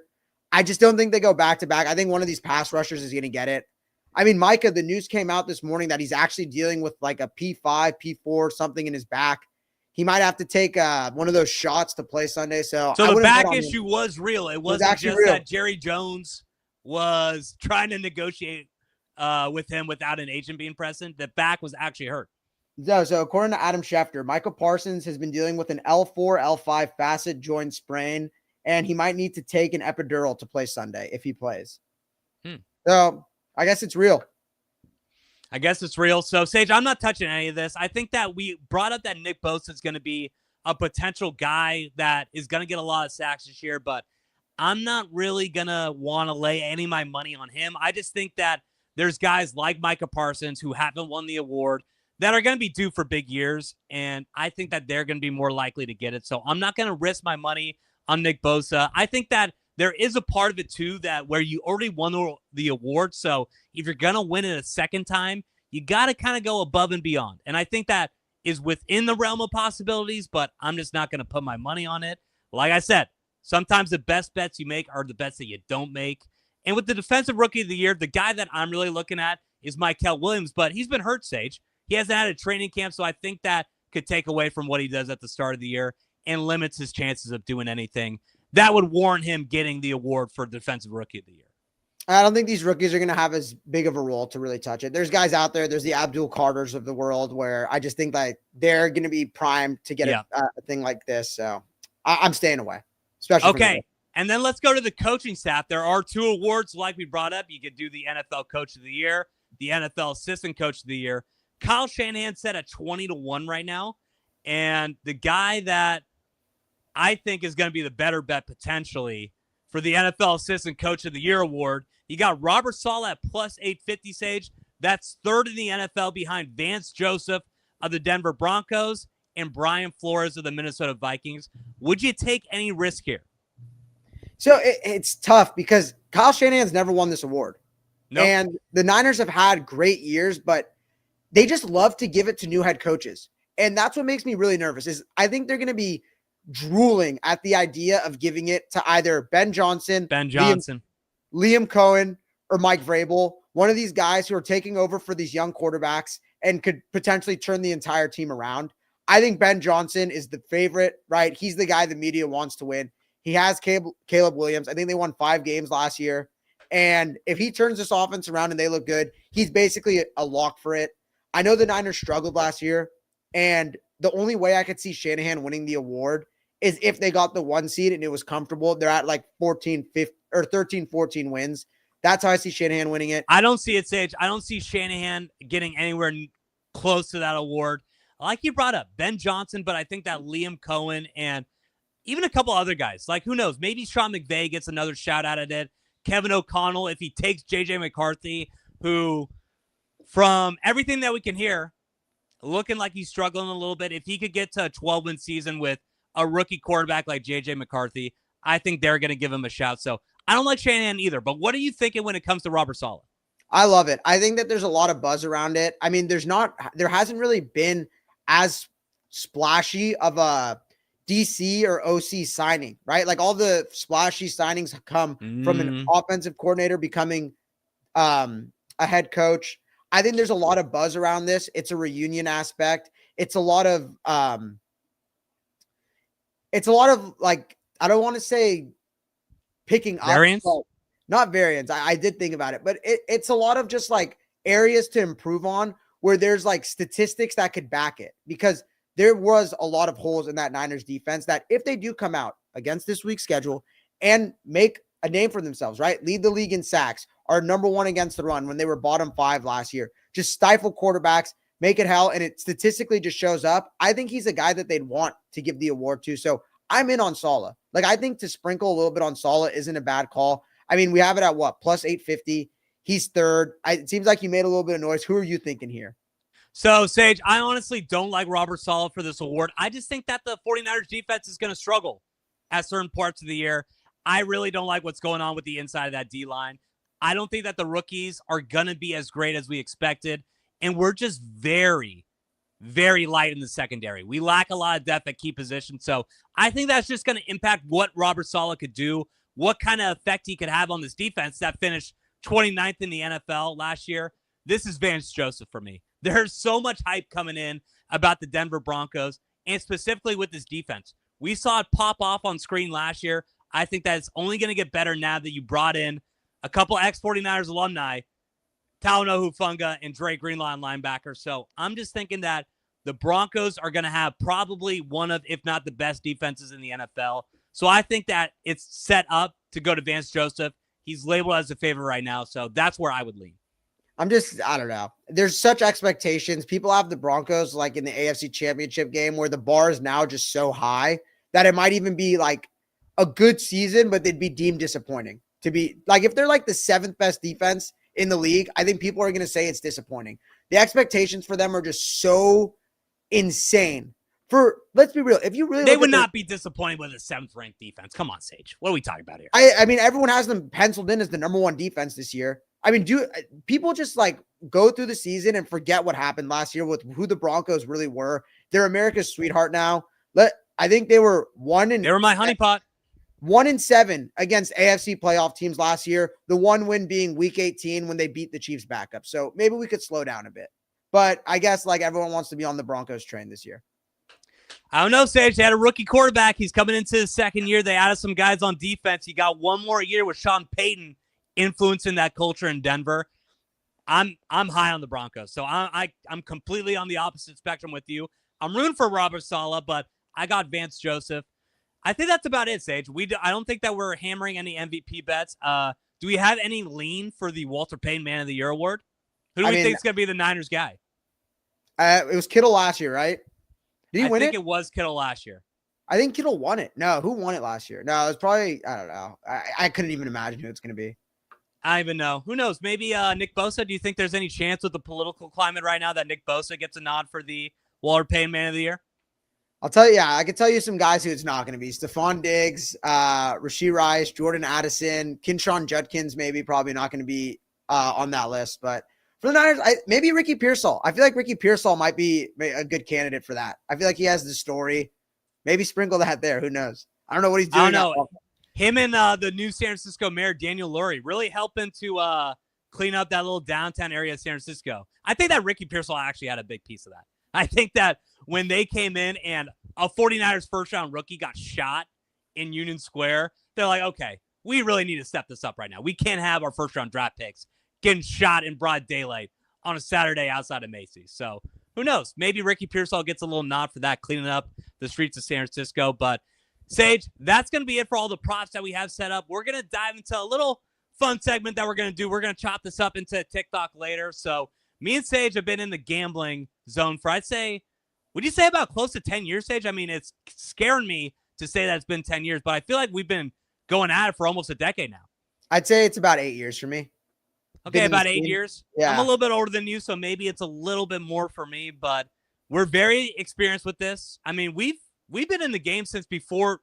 Speaker 2: I just don't think they go back-to-back. I think one of these pass rushers is going to get it. I mean, Micah, the news came out this morning that he's actually dealing with like a P5, P4, something in his back. He might have to take one of those shots to play Sunday. So
Speaker 1: the back issue was real. It wasn't just
Speaker 2: real.
Speaker 1: That Jerry Jones was trying to negotiate with him without an agent being present. The back was actually hurt.
Speaker 2: So according to Adam Schefter, Micah Parsons has been dealing with an L4, L5 facet joint sprain, and he might need to take an epidural to play Sunday if he plays. So I guess it's real.
Speaker 1: So, Sage, I'm not touching any of this. I think that we brought up that Nick Bosa is going to be a potential guy that is going to get a lot of sacks this year, but I'm not really going to want to lay any of my money on him. I just think that there's guys like Micah Parsons who haven't won the award that are going to be due for big years, and I think that they're going to be more likely to get it. So I'm not going to risk my money on Nick Bosa. I think that there is a part of it, too, that where you already won the award, so if you're going to win it a second time, you got to kind of go above and beyond. And I think that is within the realm of possibilities, but I'm just not going to put my money on it. Like I said, sometimes the best bets you make are the bets that you don't make. And with the Defensive Rookie of the Year, the guy that I'm really looking at is Mykel Williams, but he's been hurt, Sage. He hasn't had a training camp, so I think that could take away from what he does at the start of the year and limits his chances of doing anything that would warrant him getting the award for Defensive Rookie of the Year.
Speaker 2: I don't think these rookies are going to have as big of a role to really touch it. There's guys out there. There's the Abdul Carters of the world where I just think like they're going to be primed to get a thing like this. So I'm staying away, especially.
Speaker 1: Okay. And then let's go to the coaching staff. There are 2 awards like we brought up. You could do the NFL Coach of the Year, the NFL Assistant Coach of the Year. Kyle Shanahan set at 20-1 right now. And the guy that I think is going to be the better bet potentially for the NFL Assistant Coach of the Year award, you got Robert Saleh at plus 850, Sage. That's 3rd in the NFL behind Vance Joseph of the Denver Broncos and Brian Flores of the Minnesota Vikings. Would you take any risk here?
Speaker 2: So it's tough because Kyle Shanahan's never won this award.
Speaker 1: Nope.
Speaker 2: And the Niners have had great years, but they just love to give it to new head coaches. And that's what makes me really nervous is I think they're going to be drooling at the idea of giving it to either Ben Johnson, Liam Cohen, or Mike Vrabel, one of these guys who are taking over for these young quarterbacks and could potentially turn the entire team around. I think Ben Johnson is the favorite, right? He's the guy the media wants to win. He has Caleb Williams. I think they won 5 games last year. And if he turns this offense around and they look good, he's basically a lock for it. I know the Niners struggled last year, and the only way I could see Shanahan winning the award is if they got the 1 seed and it was comfortable. They're at like 13, 14 wins. That's how I see Shanahan winning it.
Speaker 1: I don't see it, Sage. I don't see Shanahan getting anywhere close to that award. Like you brought up, Ben Johnson, but I think that Liam Cohen and even a couple other guys, like who knows, maybe Sean McVay gets another shout out at it. Kevin O'Connell, if he takes J.J. McCarthy, who, from everything that we can hear, looking like he's struggling a little bit. If he could get to a 12-win season with a rookie quarterback like J.J. McCarthy, I think they're going to give him a shout. So I don't like Shanahan either, but what are you thinking when it comes to Robert Saleh?
Speaker 2: I love it. I think that there's a lot of buzz around it. I mean, there hasn't really been as splashy of a DC or OC signing, right? Like all the splashy signings come from an offensive coordinator becoming a head coach. I think there's a lot of buzz around this. It's a reunion aspect. It's a lot of like, I don't want to say picking
Speaker 1: variance.
Speaker 2: Up, not variance. I did think about it, but it's a lot of just like areas to improve on where there's like statistics that could back it, because there was a lot of holes in that Niners defense that if they do come out against this week's schedule and make a name for themselves, right? Lead the league in sacks, are number one against the run when they were bottom 5 last year, just stifle quarterbacks, make it hell. And it statistically just shows up. I think he's a guy that they'd want to give the award to. So I'm in on Saleh. Like, I think to sprinkle a little bit on Saleh isn't a bad call. I mean, we have it at what? Plus 850. He's third. It seems like you made a little bit of noise. Who are you thinking here?
Speaker 1: So, Sage, I honestly don't like Robert Saleh for this award. I just think that the 49ers defense is going to struggle at certain parts of the year. I really don't like what's going on with the inside of that D-line. I don't think that the rookies are going to be as great as we expected. And we're just very, very light in the secondary. We lack a lot of depth at key positions. So I think that's just going to impact what Robert Saleh could do, what kind of effect he could have on this defense that finished 29th in the NFL last year. This is Vance Joseph for me. There's so much hype coming in about the Denver Broncos, and specifically with this defense. We saw it pop off on screen last year. I think that it's only going to get better now that you brought in a couple ex-49ers alumni, Talanoa Hufanga and Dre Greenlaw linebacker. So I'm just thinking that the Broncos are going to have probably one of, if not the best defenses in the NFL. So I think that it's set up to go to Vance Joseph. He's labeled as a favorite right now, so that's where I would lean.
Speaker 2: I don't know. There's such expectations. People have the Broncos like in the AFC Championship game where the bar is now just so high that it might even be like a good season, but they'd be deemed disappointing. To be like, if they're like the 7th best defense in the league, I think people are going to say it's disappointing. The expectations for them are just so insane. Let's be real. If you really,
Speaker 1: they would not be disappointed with a 7th ranked defense. Come on, Sage. What are we talking about here?
Speaker 2: I mean, everyone has them penciled in as the number 1 defense this year. I mean, do people just like go through the season and forget what happened last year with who the Broncos really were? They're America's sweetheart now. I think they were
Speaker 1: they were my honeypot.
Speaker 2: 1-7 against AFC playoff teams last year. The one win being week 18 when they beat the Chiefs backup. So maybe we could slow down a bit. But I guess like everyone wants to be on the Broncos train this year.
Speaker 1: I don't know, Sage. They had a rookie quarterback. He's coming into his 2nd year. They added some guys on defense. He got one more year with Sean Payton influencing that culture in Denver. I'm high on the Broncos. So I'm completely on the opposite spectrum with you. I'm rooting for Robert Saleh, but I got Vance Joseph. I think that's about it, Sage. I don't think that we're hammering any MVP bets. Do we have any lean for the Walter Payton Man of the Year award? Who do we think is going to be the Niners guy?
Speaker 2: It was Kittle last year, right? Did he win it?
Speaker 1: I think it was Kittle last year.
Speaker 2: I think Kittle won it. No, who won it last year? No, it was probably, I don't know. I couldn't even imagine who it's going to be.
Speaker 1: I don't even know. Who knows? Maybe Nick Bosa. Do you think there's any chance with the political climate right now that Nick Bosa gets a nod for the Walter Payton Man of the Year?
Speaker 2: I'll tell you, yeah, I can tell you some guys who it's not going to be. Stephon Diggs, Rashee Rice, Jordan Addison, Kinshawn Judkins, maybe probably not going to be on that list. But for the Niners, maybe Ricky Pearsall. I feel like Ricky Pearsall might be a good candidate for that. I feel like he has the story. Maybe sprinkle that there. Who knows? I don't know what he's doing.
Speaker 1: I don't know. Him and the new San Francisco mayor, Daniel Lurie, really helping to clean up that little downtown area of San Francisco. I think that Ricky Pearsall actually had a big piece of that. I think that when they came in and a 49ers first-round rookie got shot in Union Square, they're like, okay, we really need to step this up right now. We can't have our first-round draft picks getting shot in broad daylight on a Saturday outside of Macy's. So who knows? Maybe Ricky Pearsall gets a little nod for that, cleaning up the streets of San Francisco. But, Sage, that's going to be it for all the props that we have set up. We're going to dive into a little fun segment that we're going to do. We're going to chop this up into TikTok later. So me and Sage have been in the gambling zone for, I'd say, would you say about close to 10 years, Sage? I mean, it's scaring me to say that it's been 10 years, but I feel like we've been going at it for almost a decade now.
Speaker 2: I'd say it's about 8 years for me.
Speaker 1: Okay, about 8 years.
Speaker 2: Yeah.
Speaker 1: I'm a little bit older than you, so maybe it's a little bit more for me, but we're very experienced with this. I mean, we've been in the game since before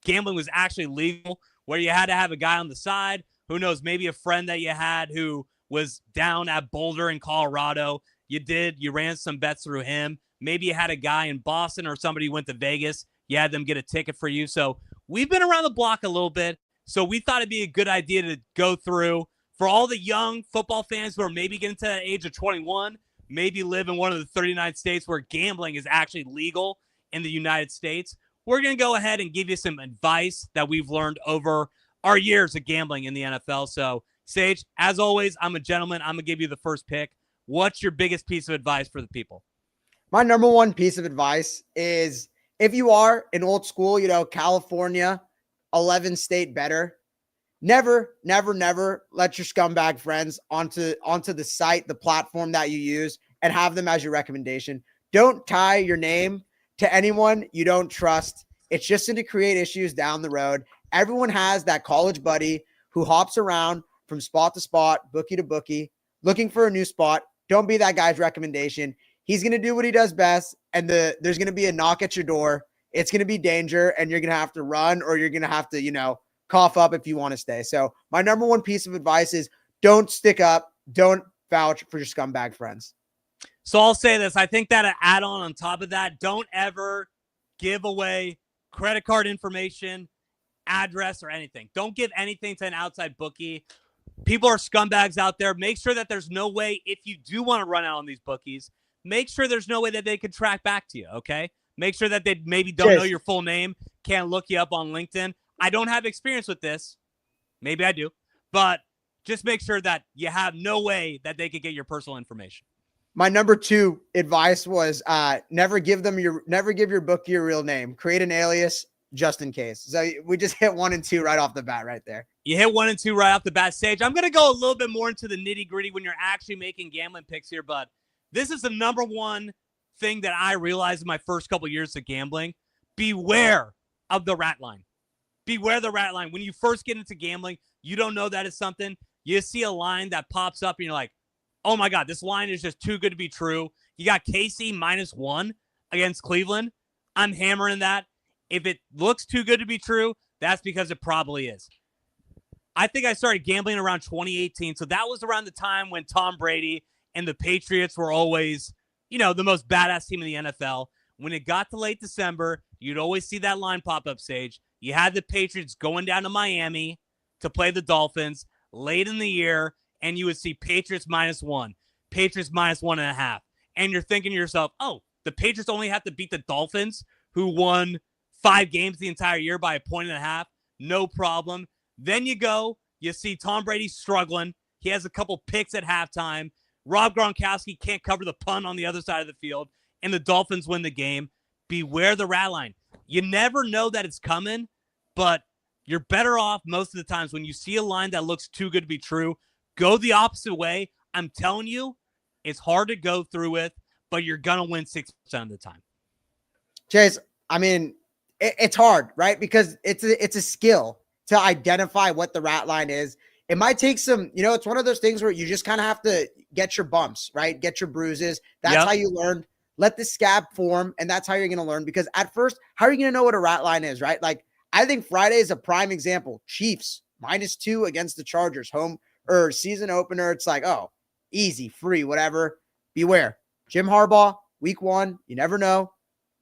Speaker 1: gambling was actually legal, where you had to have a guy on the side. Who knows, maybe a friend that you had who was down at Boulder in Colorado. You ran some bets through him. Maybe you had a guy in Boston or somebody who went to Vegas. You had them get a ticket for you. So we've been around the block a little bit. So we thought it'd be a good idea to go through for all the young football fans who are maybe getting to the age of 21, maybe live in one of the 39 states where gambling is actually legal in the United States. We're going to go ahead and give you some advice that we've learned over our years of gambling in the NFL. So, Sage, as always, I'm a gentleman. I'm going to give you the first pick. What's your biggest piece of advice for the people?
Speaker 2: My number one piece of advice is if you are an old school, California, 11 state better, never let your scumbag friends onto the site, the platform that you use, and have them as your recommendation. Don't tie your name to anyone you don't trust. It's just going to create issues down the road. Everyone has that college buddy who hops around from spot to spot, bookie to bookie, looking for a new spot. Don't be that guy's recommendation. He's going to do what he does best, and there's going to be a knock at your door. It's going to be danger, and you're going to have to run, or you're going to have to, cough up if you want to stay. So my number one piece of advice is don't stick up. Don't vouch for your scumbag friends.
Speaker 1: So I'll say this. I think that an add-on on top of that, don't ever give away credit card information, address, or anything. Don't give anything to an outside bookie. People are scumbags out there. Make sure that there's no way, if you do want to run out on these bookies, make sure there's no way that they can track back to you, okay? Make sure that they maybe don't know your full name, can't look you up on LinkedIn. I don't have experience with this. Maybe I do. But just make sure that you have no way that they could get your personal information.
Speaker 2: My number two advice was never give your bookie your real name. Create an alias just in case. So we just hit 1 and 2 right off the bat right there.
Speaker 1: You hit 1 and 2 right off the bat, Sage. I'm going to go a little bit more into the nitty-gritty when you're actually making gambling picks here, but this is the number one thing that I realized in my first couple years of gambling. Beware of the rat line. Beware the rat line. When you first get into gambling, you don't know that it's something. You see a line that pops up and you're like, oh my God, this line is just too good to be true. You got KC -1 against Cleveland. I'm hammering that. If it looks too good to be true, that's because it probably is. I think I started gambling around 2018. So that was around the time when Tom Brady and the Patriots were always, the most badass team in the NFL. When it got to late December, you'd always see that line pop up, Sage. You had the Patriots going down to Miami to play the Dolphins late in the year, and you would see Patriots -1, Patriots -1.5. And you're thinking to yourself, oh, the Patriots only have to beat the Dolphins, who won 5 games the entire year by 1.5. No problem. Then you see Tom Brady struggling. He has a couple picks at halftime. Rob Gronkowski can't cover the punt on the other side of the field, and the Dolphins win the game. Beware the rat line. You never know that it's coming, but you're better off most of the times when you see a line that looks too good to be true. Go the opposite way. I'm telling you, it's hard to go through with, but you're going to win 6% of the time.
Speaker 2: Chase, I mean, it's hard, right? Because it's a skill to identify what the rat line is. It might take some, it's one of those things where you just kind of have to get your bumps, right? Get your bruises. That's how you learn. Let the scab form, and that's how you're going to learn. Because at first, how are you going to know what a rat line is, right? Like, I think Friday is a prime example. Chiefs -2 against the Chargers, home or season opener. It's like, oh, easy, free, whatever. Beware. Jim Harbaugh, week 1, you never know.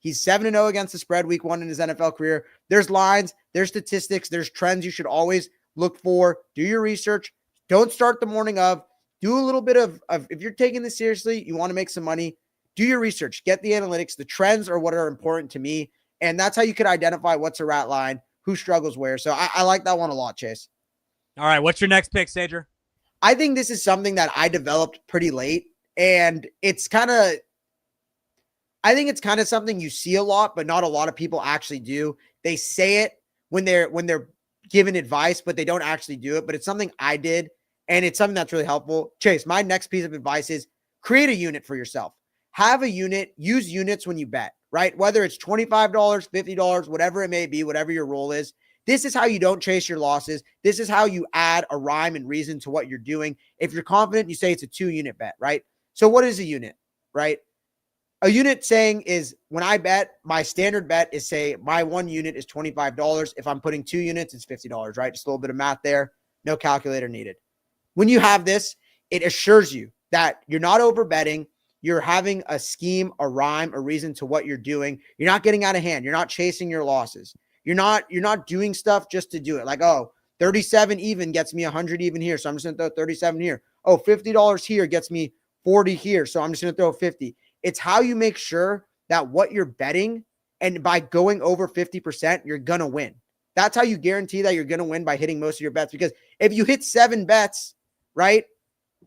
Speaker 2: He's 7-0 against the spread week 1 in his NFL career. There's lines, there's statistics, there's trends you should always look for. Do your research. Don't start the morning of. Do a little bit of if you're taking this seriously, you want to make some money, do your research. Get the analytics. The trends are what are important to me. And that's how you could identify what's a rat line, who struggles where. So I like that one a lot, Chase.
Speaker 1: All right. What's your next pick, Sager?
Speaker 2: I think this is something that I developed pretty late. And I think it's kind of something you see a lot, but not a lot of people actually do. They say it when they're given advice, but they don't actually do it. But it's something I did, and it's something that's really helpful. Chase, my next piece of advice is create a unit for yourself. have a unit, use units when you bet, right? Whether it's $25, $50, whatever it may be, whatever your role is. This is how you don't chase your losses. This is how you add a rhyme and reason to what you're doing. If you're confident, you say it's a 2-unit bet, right? So what is a unit, right? A unit saying is when I bet, my standard bet is say my 1 unit is $25. If I'm putting 2 units, it's $50, right? Just a little bit of math there. No calculator needed. When you have this, it assures you that you're not over betting. You're having a scheme, a rhyme, a reason to what you're doing. You're not getting out of hand. You're not chasing your losses. You're not doing stuff just to do it. Like, oh, 37 even gets me 100 even here. So I'm just going to throw 37 here. Oh, $50 here gets me 40 here. So I'm just going to throw 50. It's how you make sure that what you're betting, and by going over 50%, you're going to win. That's how you guarantee that you're going to win, by hitting most of your bets. Because if you hit 7 bets, right,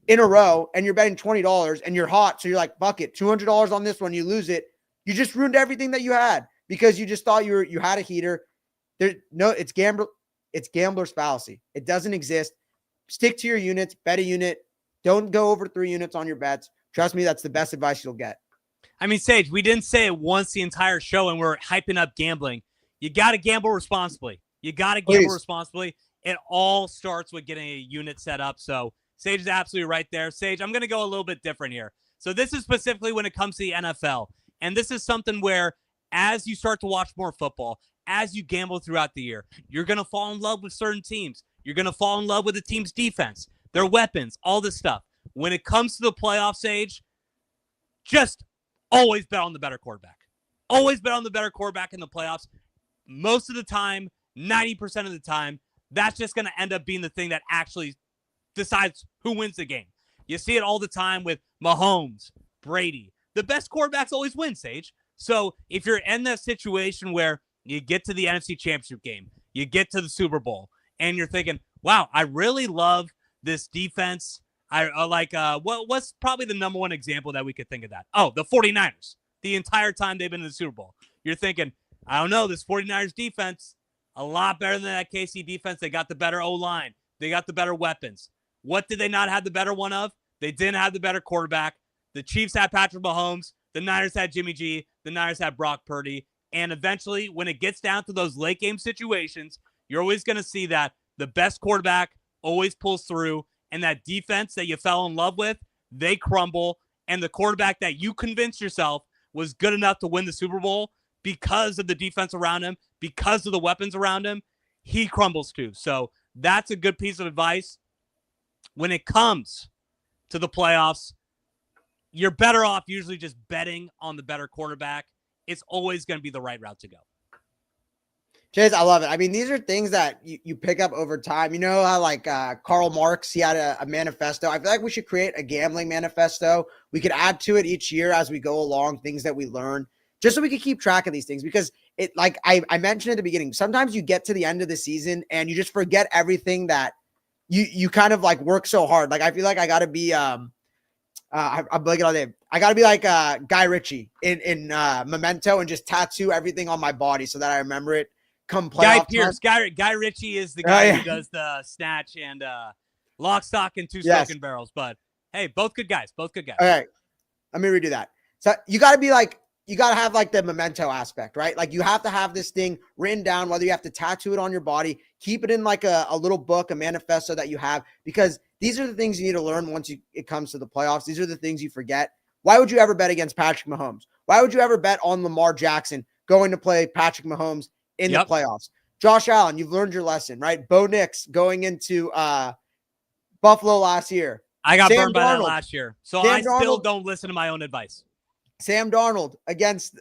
Speaker 2: in a row, and you're betting $20 and you're hot, so you're like, fuck it, $200 on this one, you lose it, you just ruined everything that you had because you just thought you had a heater. It's gambler's fallacy. It doesn't exist. Stick to your units, bet a unit. Don't go over 3 units on your bets. Trust me, that's the best advice you'll get.
Speaker 1: I mean, Sage, we didn't say it once the entire show, and we're hyping up gambling. You got to gamble responsibly. Responsibly. It all starts with getting a unit set up. So Sage is absolutely right there. Sage, I'm going to go a little bit different here. So this is specifically when it comes to the NFL. And this is something where as you start to watch more football, as you gamble throughout the year, you're going to fall in love with certain teams. You're going to fall in love with the team's defense, their weapons, all this stuff. When it comes to the playoff, Sage, just always bet on the better quarterback. Always bet on the better quarterback in the playoffs. Most of the time, 90% of the time, that's just going to end up being the thing that actually decides who wins the game. You see it all the time with Mahomes, Brady. The best quarterbacks always win, Sage. So if you're in that situation where you get to the NFC Championship game, you get to the Super Bowl, and you're thinking, wow, I really love this defense. I like, what's probably the number one example that we could think of that? Oh, the 49ers. The entire time they've been in the Super Bowl. You're thinking, I don't know, this 49ers defense, a lot better than that KC defense. They got the better O-line. They got the better weapons. What did they not have the better one of? They didn't have the better quarterback. The Chiefs had Patrick Mahomes. The Niners had Jimmy G. The Niners had Brock Purdy. And eventually, when it gets down to those late game situations, you're always going to see that the best quarterback always pulls through, and that defense that you fell in love with, they crumble. And the quarterback that you convinced yourself was good enough to win the Super Bowl because of the defense around him, because of the weapons around him, he crumbles too. So that's a good piece of advice. When it comes to the playoffs, you're better off usually just betting on the better quarterback. It's always going to be the right route to go.
Speaker 2: Chase, I love it. I mean, these are things that you pick up over time. You know how like Karl Marx, he had a manifesto. I feel like we should create a gambling manifesto. We could add to it each year as we go along, things that we learn, just so we can keep track of these things. Because it, like I mentioned at the beginning, sometimes you get to the end of the season and you just forget everything that you kind of like work so hard. Like I feel like I got to be I'm blanking on the name. I got to be like Guy Ritchie in Memento and just tattoo everything on my body so that I remember it.
Speaker 1: Guy Pearce. Guy Ritchie is the guy who does the Snatch and Lock, Stock, and Two Smoking Barrels. But hey, both good guys. All
Speaker 2: right, let me redo that. So you got to be like, you got to have like the memento aspect, right? Like you have to have this thing written down, whether you have to tattoo it on your body, keep it in like a little book, a manifesto that you have, because these are the things you need to learn once it comes to the playoffs. These are the things you forget. Why would you ever bet against Patrick Mahomes? Why would you ever bet on Lamar Jackson going to play Patrick Mahomes in the playoffs? Josh Allen, you've learned your lesson, right? Bo Nix going into Buffalo last year.
Speaker 1: I got burned by that last year. So I still don't listen to my own advice.
Speaker 2: Sam Darnold against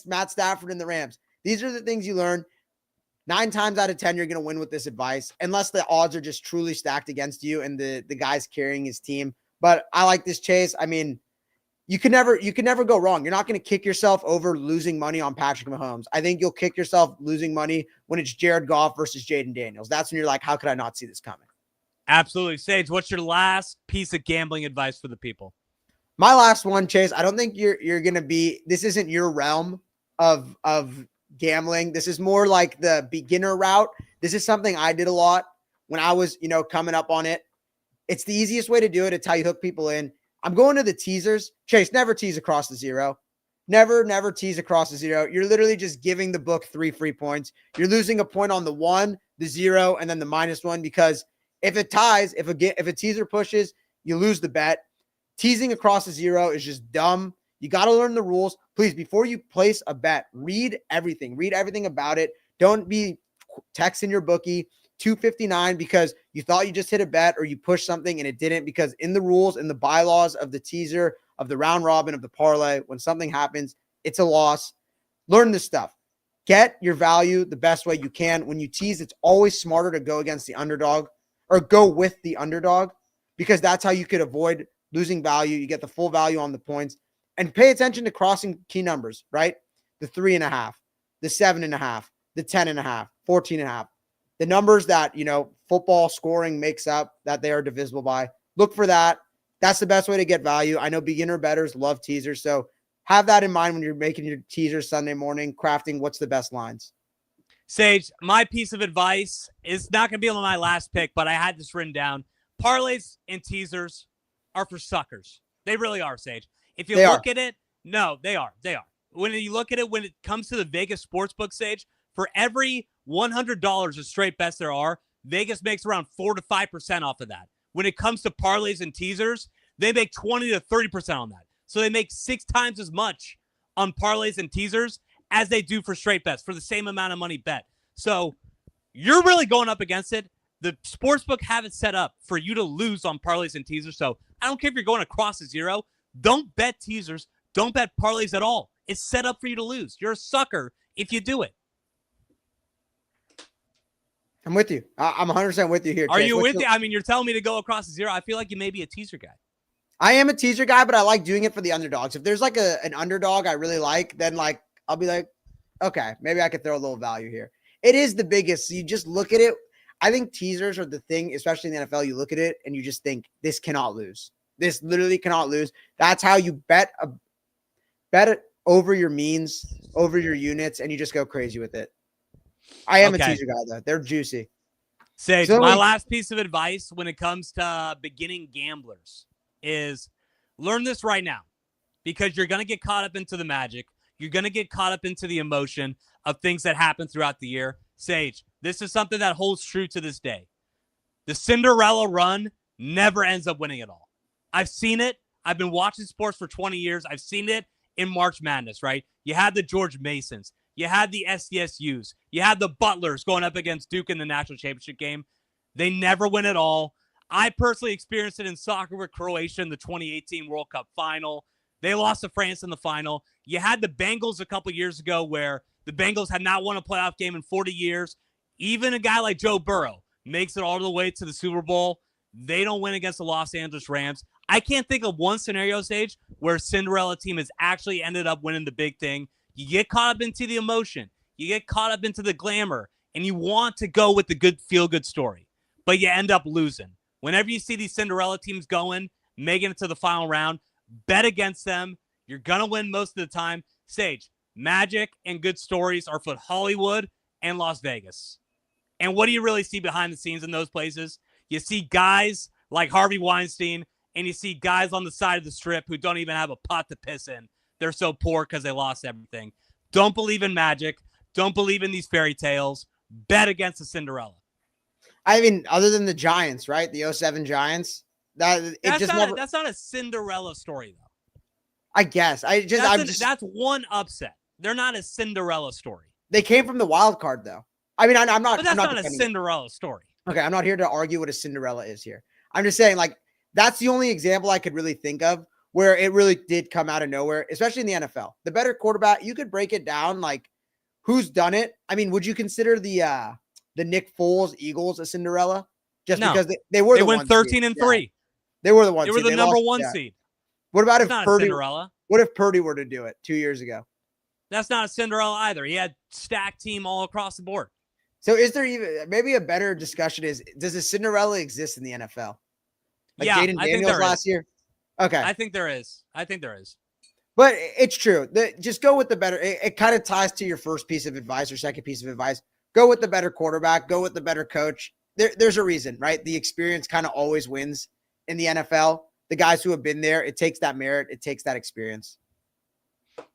Speaker 2: Matt Stafford and the Rams. These are the things you learn. 9 times out of 10, you're going to win with this advice, unless the odds are just truly stacked against you and the guy's carrying his team. But I like this, Chase. I mean, you can never go wrong. You're not going to kick yourself over losing money on Patrick Mahomes. I think you'll kick yourself losing money when it's Jared Goff versus Jaden Daniels. That's when you're like, how could I not see this coming?
Speaker 1: Absolutely. Sage, what's your last piece of gambling advice for the people?
Speaker 2: My last one, Chase, I don't think you're going to be, this isn't your realm of gambling. This is more like the beginner route. This is something I did a lot when I was, coming up on it. It's the easiest way to do it. It's how you hook people in. I'm going to the teasers. Chase, never tease across the zero. Never tease across the zero. You're literally just giving the book 3 free points. You're losing a point on the 1, the 0, and then the -1 because if it ties, if a teaser pushes, you lose the bet. Teasing across the zero is just dumb. You got to learn the rules. Please, before you place a bet, read everything. Read everything about it. Don't be texting your bookie 259 because you thought you just hit a bet or you pushed something and it didn't, because in the rules, in the bylaws of the teaser, of the round robin, of the parlay, when something happens, it's a loss. Learn this stuff. Get your value the best way you can. When you tease, it's always smarter to go against the underdog or go with the underdog, because that's how you could avoid losing value. You get the full value on the points. And pay attention to crossing key numbers, right? The 3.5, the 7.5, the 10.5, 14.5. The numbers that, football scoring makes up, that they are divisible by. Look for that. That's the best way to get value. I know beginner bettors love teasers, so have that in mind when you're making your teasers Sunday morning, crafting what's the best lines.
Speaker 1: Sage, my piece of advice is not going to be on my last pick, but I had this written down. Parlays and teasers are for suckers. They really are, Sage. If you look at it, no, they are. They are. When you look at it, when it comes to the Vegas sportsbook, Sage, for every $100 of straight bets there are, Vegas makes around 4 to 5% off of that. When it comes to parlays and teasers, they make 20 to 30% on that. So they make 6 times as much on parlays and teasers as they do for straight bets for the same amount of money bet. So you're really going up against it. The sportsbook have it set up for you to lose on parlays and teasers. So I don't care if you're going across the zero. Don't bet teasers. Don't bet parlays at all. It's set up for you to lose. You're a sucker if you do it.
Speaker 2: I'm with you. I'm 100% with you here.
Speaker 1: Are you with me? I mean, you're telling me to go across the zero. I feel like you may be a teaser guy.
Speaker 2: I am a teaser guy, but I like doing it for the underdogs. If there's like an underdog I really like, then I'll be like, okay, maybe I could throw a little value here. It is the biggest. So you just look at it. I think teasers are the thing, especially in the NFL. You look at it and you just think this cannot lose. This literally cannot lose. That's how you bet it over your means, over your units, and you just go crazy with it. I am a teaser guy, though. They're juicy.
Speaker 1: Sage, my last piece of advice when it comes to beginning gamblers is learn this right now, because you're going to get caught up into the magic. You're going to get caught up into the emotion of things that happen throughout the year. Sage, this is something that holds true to this day. The Cinderella run never ends up winning it all. I've seen it. I've been watching sports for 20 years. I've seen it in March Madness, right? You had the George Masons. You had the SDSUs. You had the Butlers going up against Duke in the national championship game. They never win it all. I personally experienced it in soccer with Croatia in the 2018 World Cup final. They lost to France in the final. You had the Bengals a couple years ago where the Bengals had not won a playoff game in 40 years. Even a guy like Joe Burrow makes it all the way to the Super Bowl. They don't win against the Los Angeles Rams. I can't think of one scenario, Sage, where a Cinderella team has actually ended up winning the big thing. You get caught up into the emotion. You get caught up into the glamour, and you want to go with the good feel-good story, but you end up losing. Whenever you see these Cinderella teams going, making it to the final round, bet against them. You're going to win most of the time. Sage, magic and good stories are for Hollywood and Las Vegas. And what do you really see behind the scenes in those places? You see guys like Harvey Weinstein, and you see guys on the side of the strip who don't even have a pot to piss in. They're so poor because they lost everything. Don't believe in magic. Don't believe in these fairy tales. Bet against the Cinderella.
Speaker 2: I mean, other than the Giants, right? The 07 Giants. That's
Speaker 1: not a Cinderella story, though.
Speaker 2: I guess.
Speaker 1: That's one upset. They're not a Cinderella story.
Speaker 2: They came from the wild card, though. I mean, I'm not.
Speaker 1: But that's
Speaker 2: I'm not
Speaker 1: not a Cinderella story.
Speaker 2: Okay, I'm not here to argue what a Cinderella is here. I'm just saying, that's the only example I could really think of where it really did come out of nowhere, especially in the NFL. The better quarterback, you could break it down, who's done it. I mean, would you consider the Nick Foles Eagles a Cinderella? Just because they went
Speaker 1: 13-3.
Speaker 2: Yeah. They were the one.
Speaker 1: They were the number one seed.
Speaker 2: What about if
Speaker 1: Purdy? Cinderella.
Speaker 2: What if Purdy were to do it 2 years ago?
Speaker 1: That's not a Cinderella either. He had stacked team all across the board.
Speaker 2: So is there even maybe a better discussion does a Cinderella exist in the NFL? Jaden Daniels last year? Okay.
Speaker 1: I think there is.
Speaker 2: But it's true. Just go with the better. It kind of ties to your first piece of advice or second piece of advice. Go with the better quarterback. Go with the better coach. There's a reason, right? The experience kind of always wins in the NFL. the guys who have been there. It takes that merit. It takes that experience.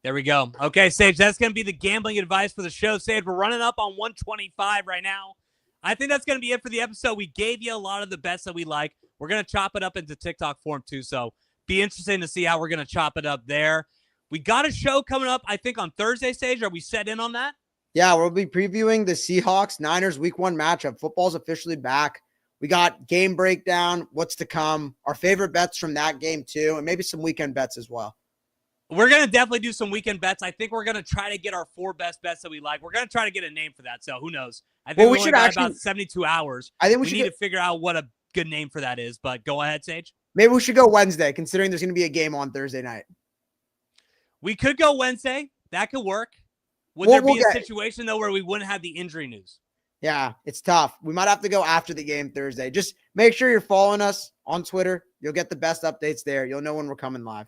Speaker 1: There we go. Okay, Sage, that's going to be the gambling advice for the show. Sage, we're running up on 125 right now. I think that's going to be it for the episode. We gave you a lot of the bets that we like. We're going to chop it up into TikTok form too, so be interesting to see how we're going to chop it up there. We got a show coming up, I think, on Thursday, Sage. Are we set in on that?
Speaker 2: Yeah, we'll be previewing the Seahawks-Niners Week 1 matchup. Football's officially back. We got game breakdown, what's to come, our favorite bets from that game too, and maybe some weekend bets as well.
Speaker 1: We're going to definitely do some weekend bets. I think we're going to try to get our 4 best bets that we like. We're going to try to get a name for that, so who knows? I think we should got about 72 hours.
Speaker 2: I think we
Speaker 1: need to figure out what a good name for that is, but go ahead, Sage.
Speaker 2: Maybe we should go Wednesday, considering there's going to be a game on Thursday night.
Speaker 1: We could go Wednesday. That could work. Would there be a situation, though, where we wouldn't have the injury news?
Speaker 2: Yeah, it's tough. We might have to go after the game Thursday. Just make sure you're following us on Twitter. You'll get the best updates there. You'll know when we're coming live.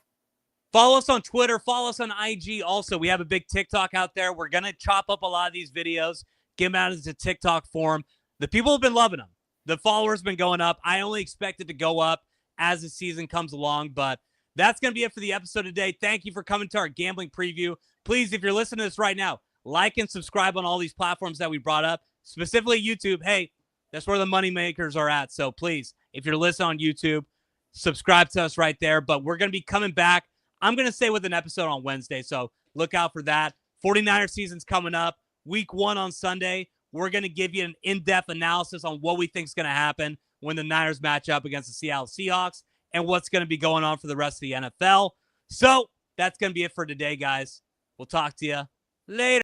Speaker 1: Follow us on Twitter. Follow us on IG. Also, we have a big TikTok out there. We're going to chop up a lot of these videos, get them out into TikTok form. The people have been loving them. The followers have been going up. I only expect it to go up as the season comes along, but that's going to be it for the episode today. Thank you for coming to our gambling preview. Please, if you're listening to this right now, like and subscribe on all these platforms that we brought up, specifically YouTube. Hey, that's where the money makers are at. So please, if you're listening on YouTube, subscribe to us right there. But we're going to be coming back, I'm going to say, with an episode on Wednesday. So look out for that. 49er season's coming up. Week 1 on Sunday. We're going to give you an in-depth analysis on what we think is going to happen when the Niners match up against the Seattle Seahawks and what's going to be going on for the rest of the NFL. So that's going to be it for today, guys. We'll talk to you later.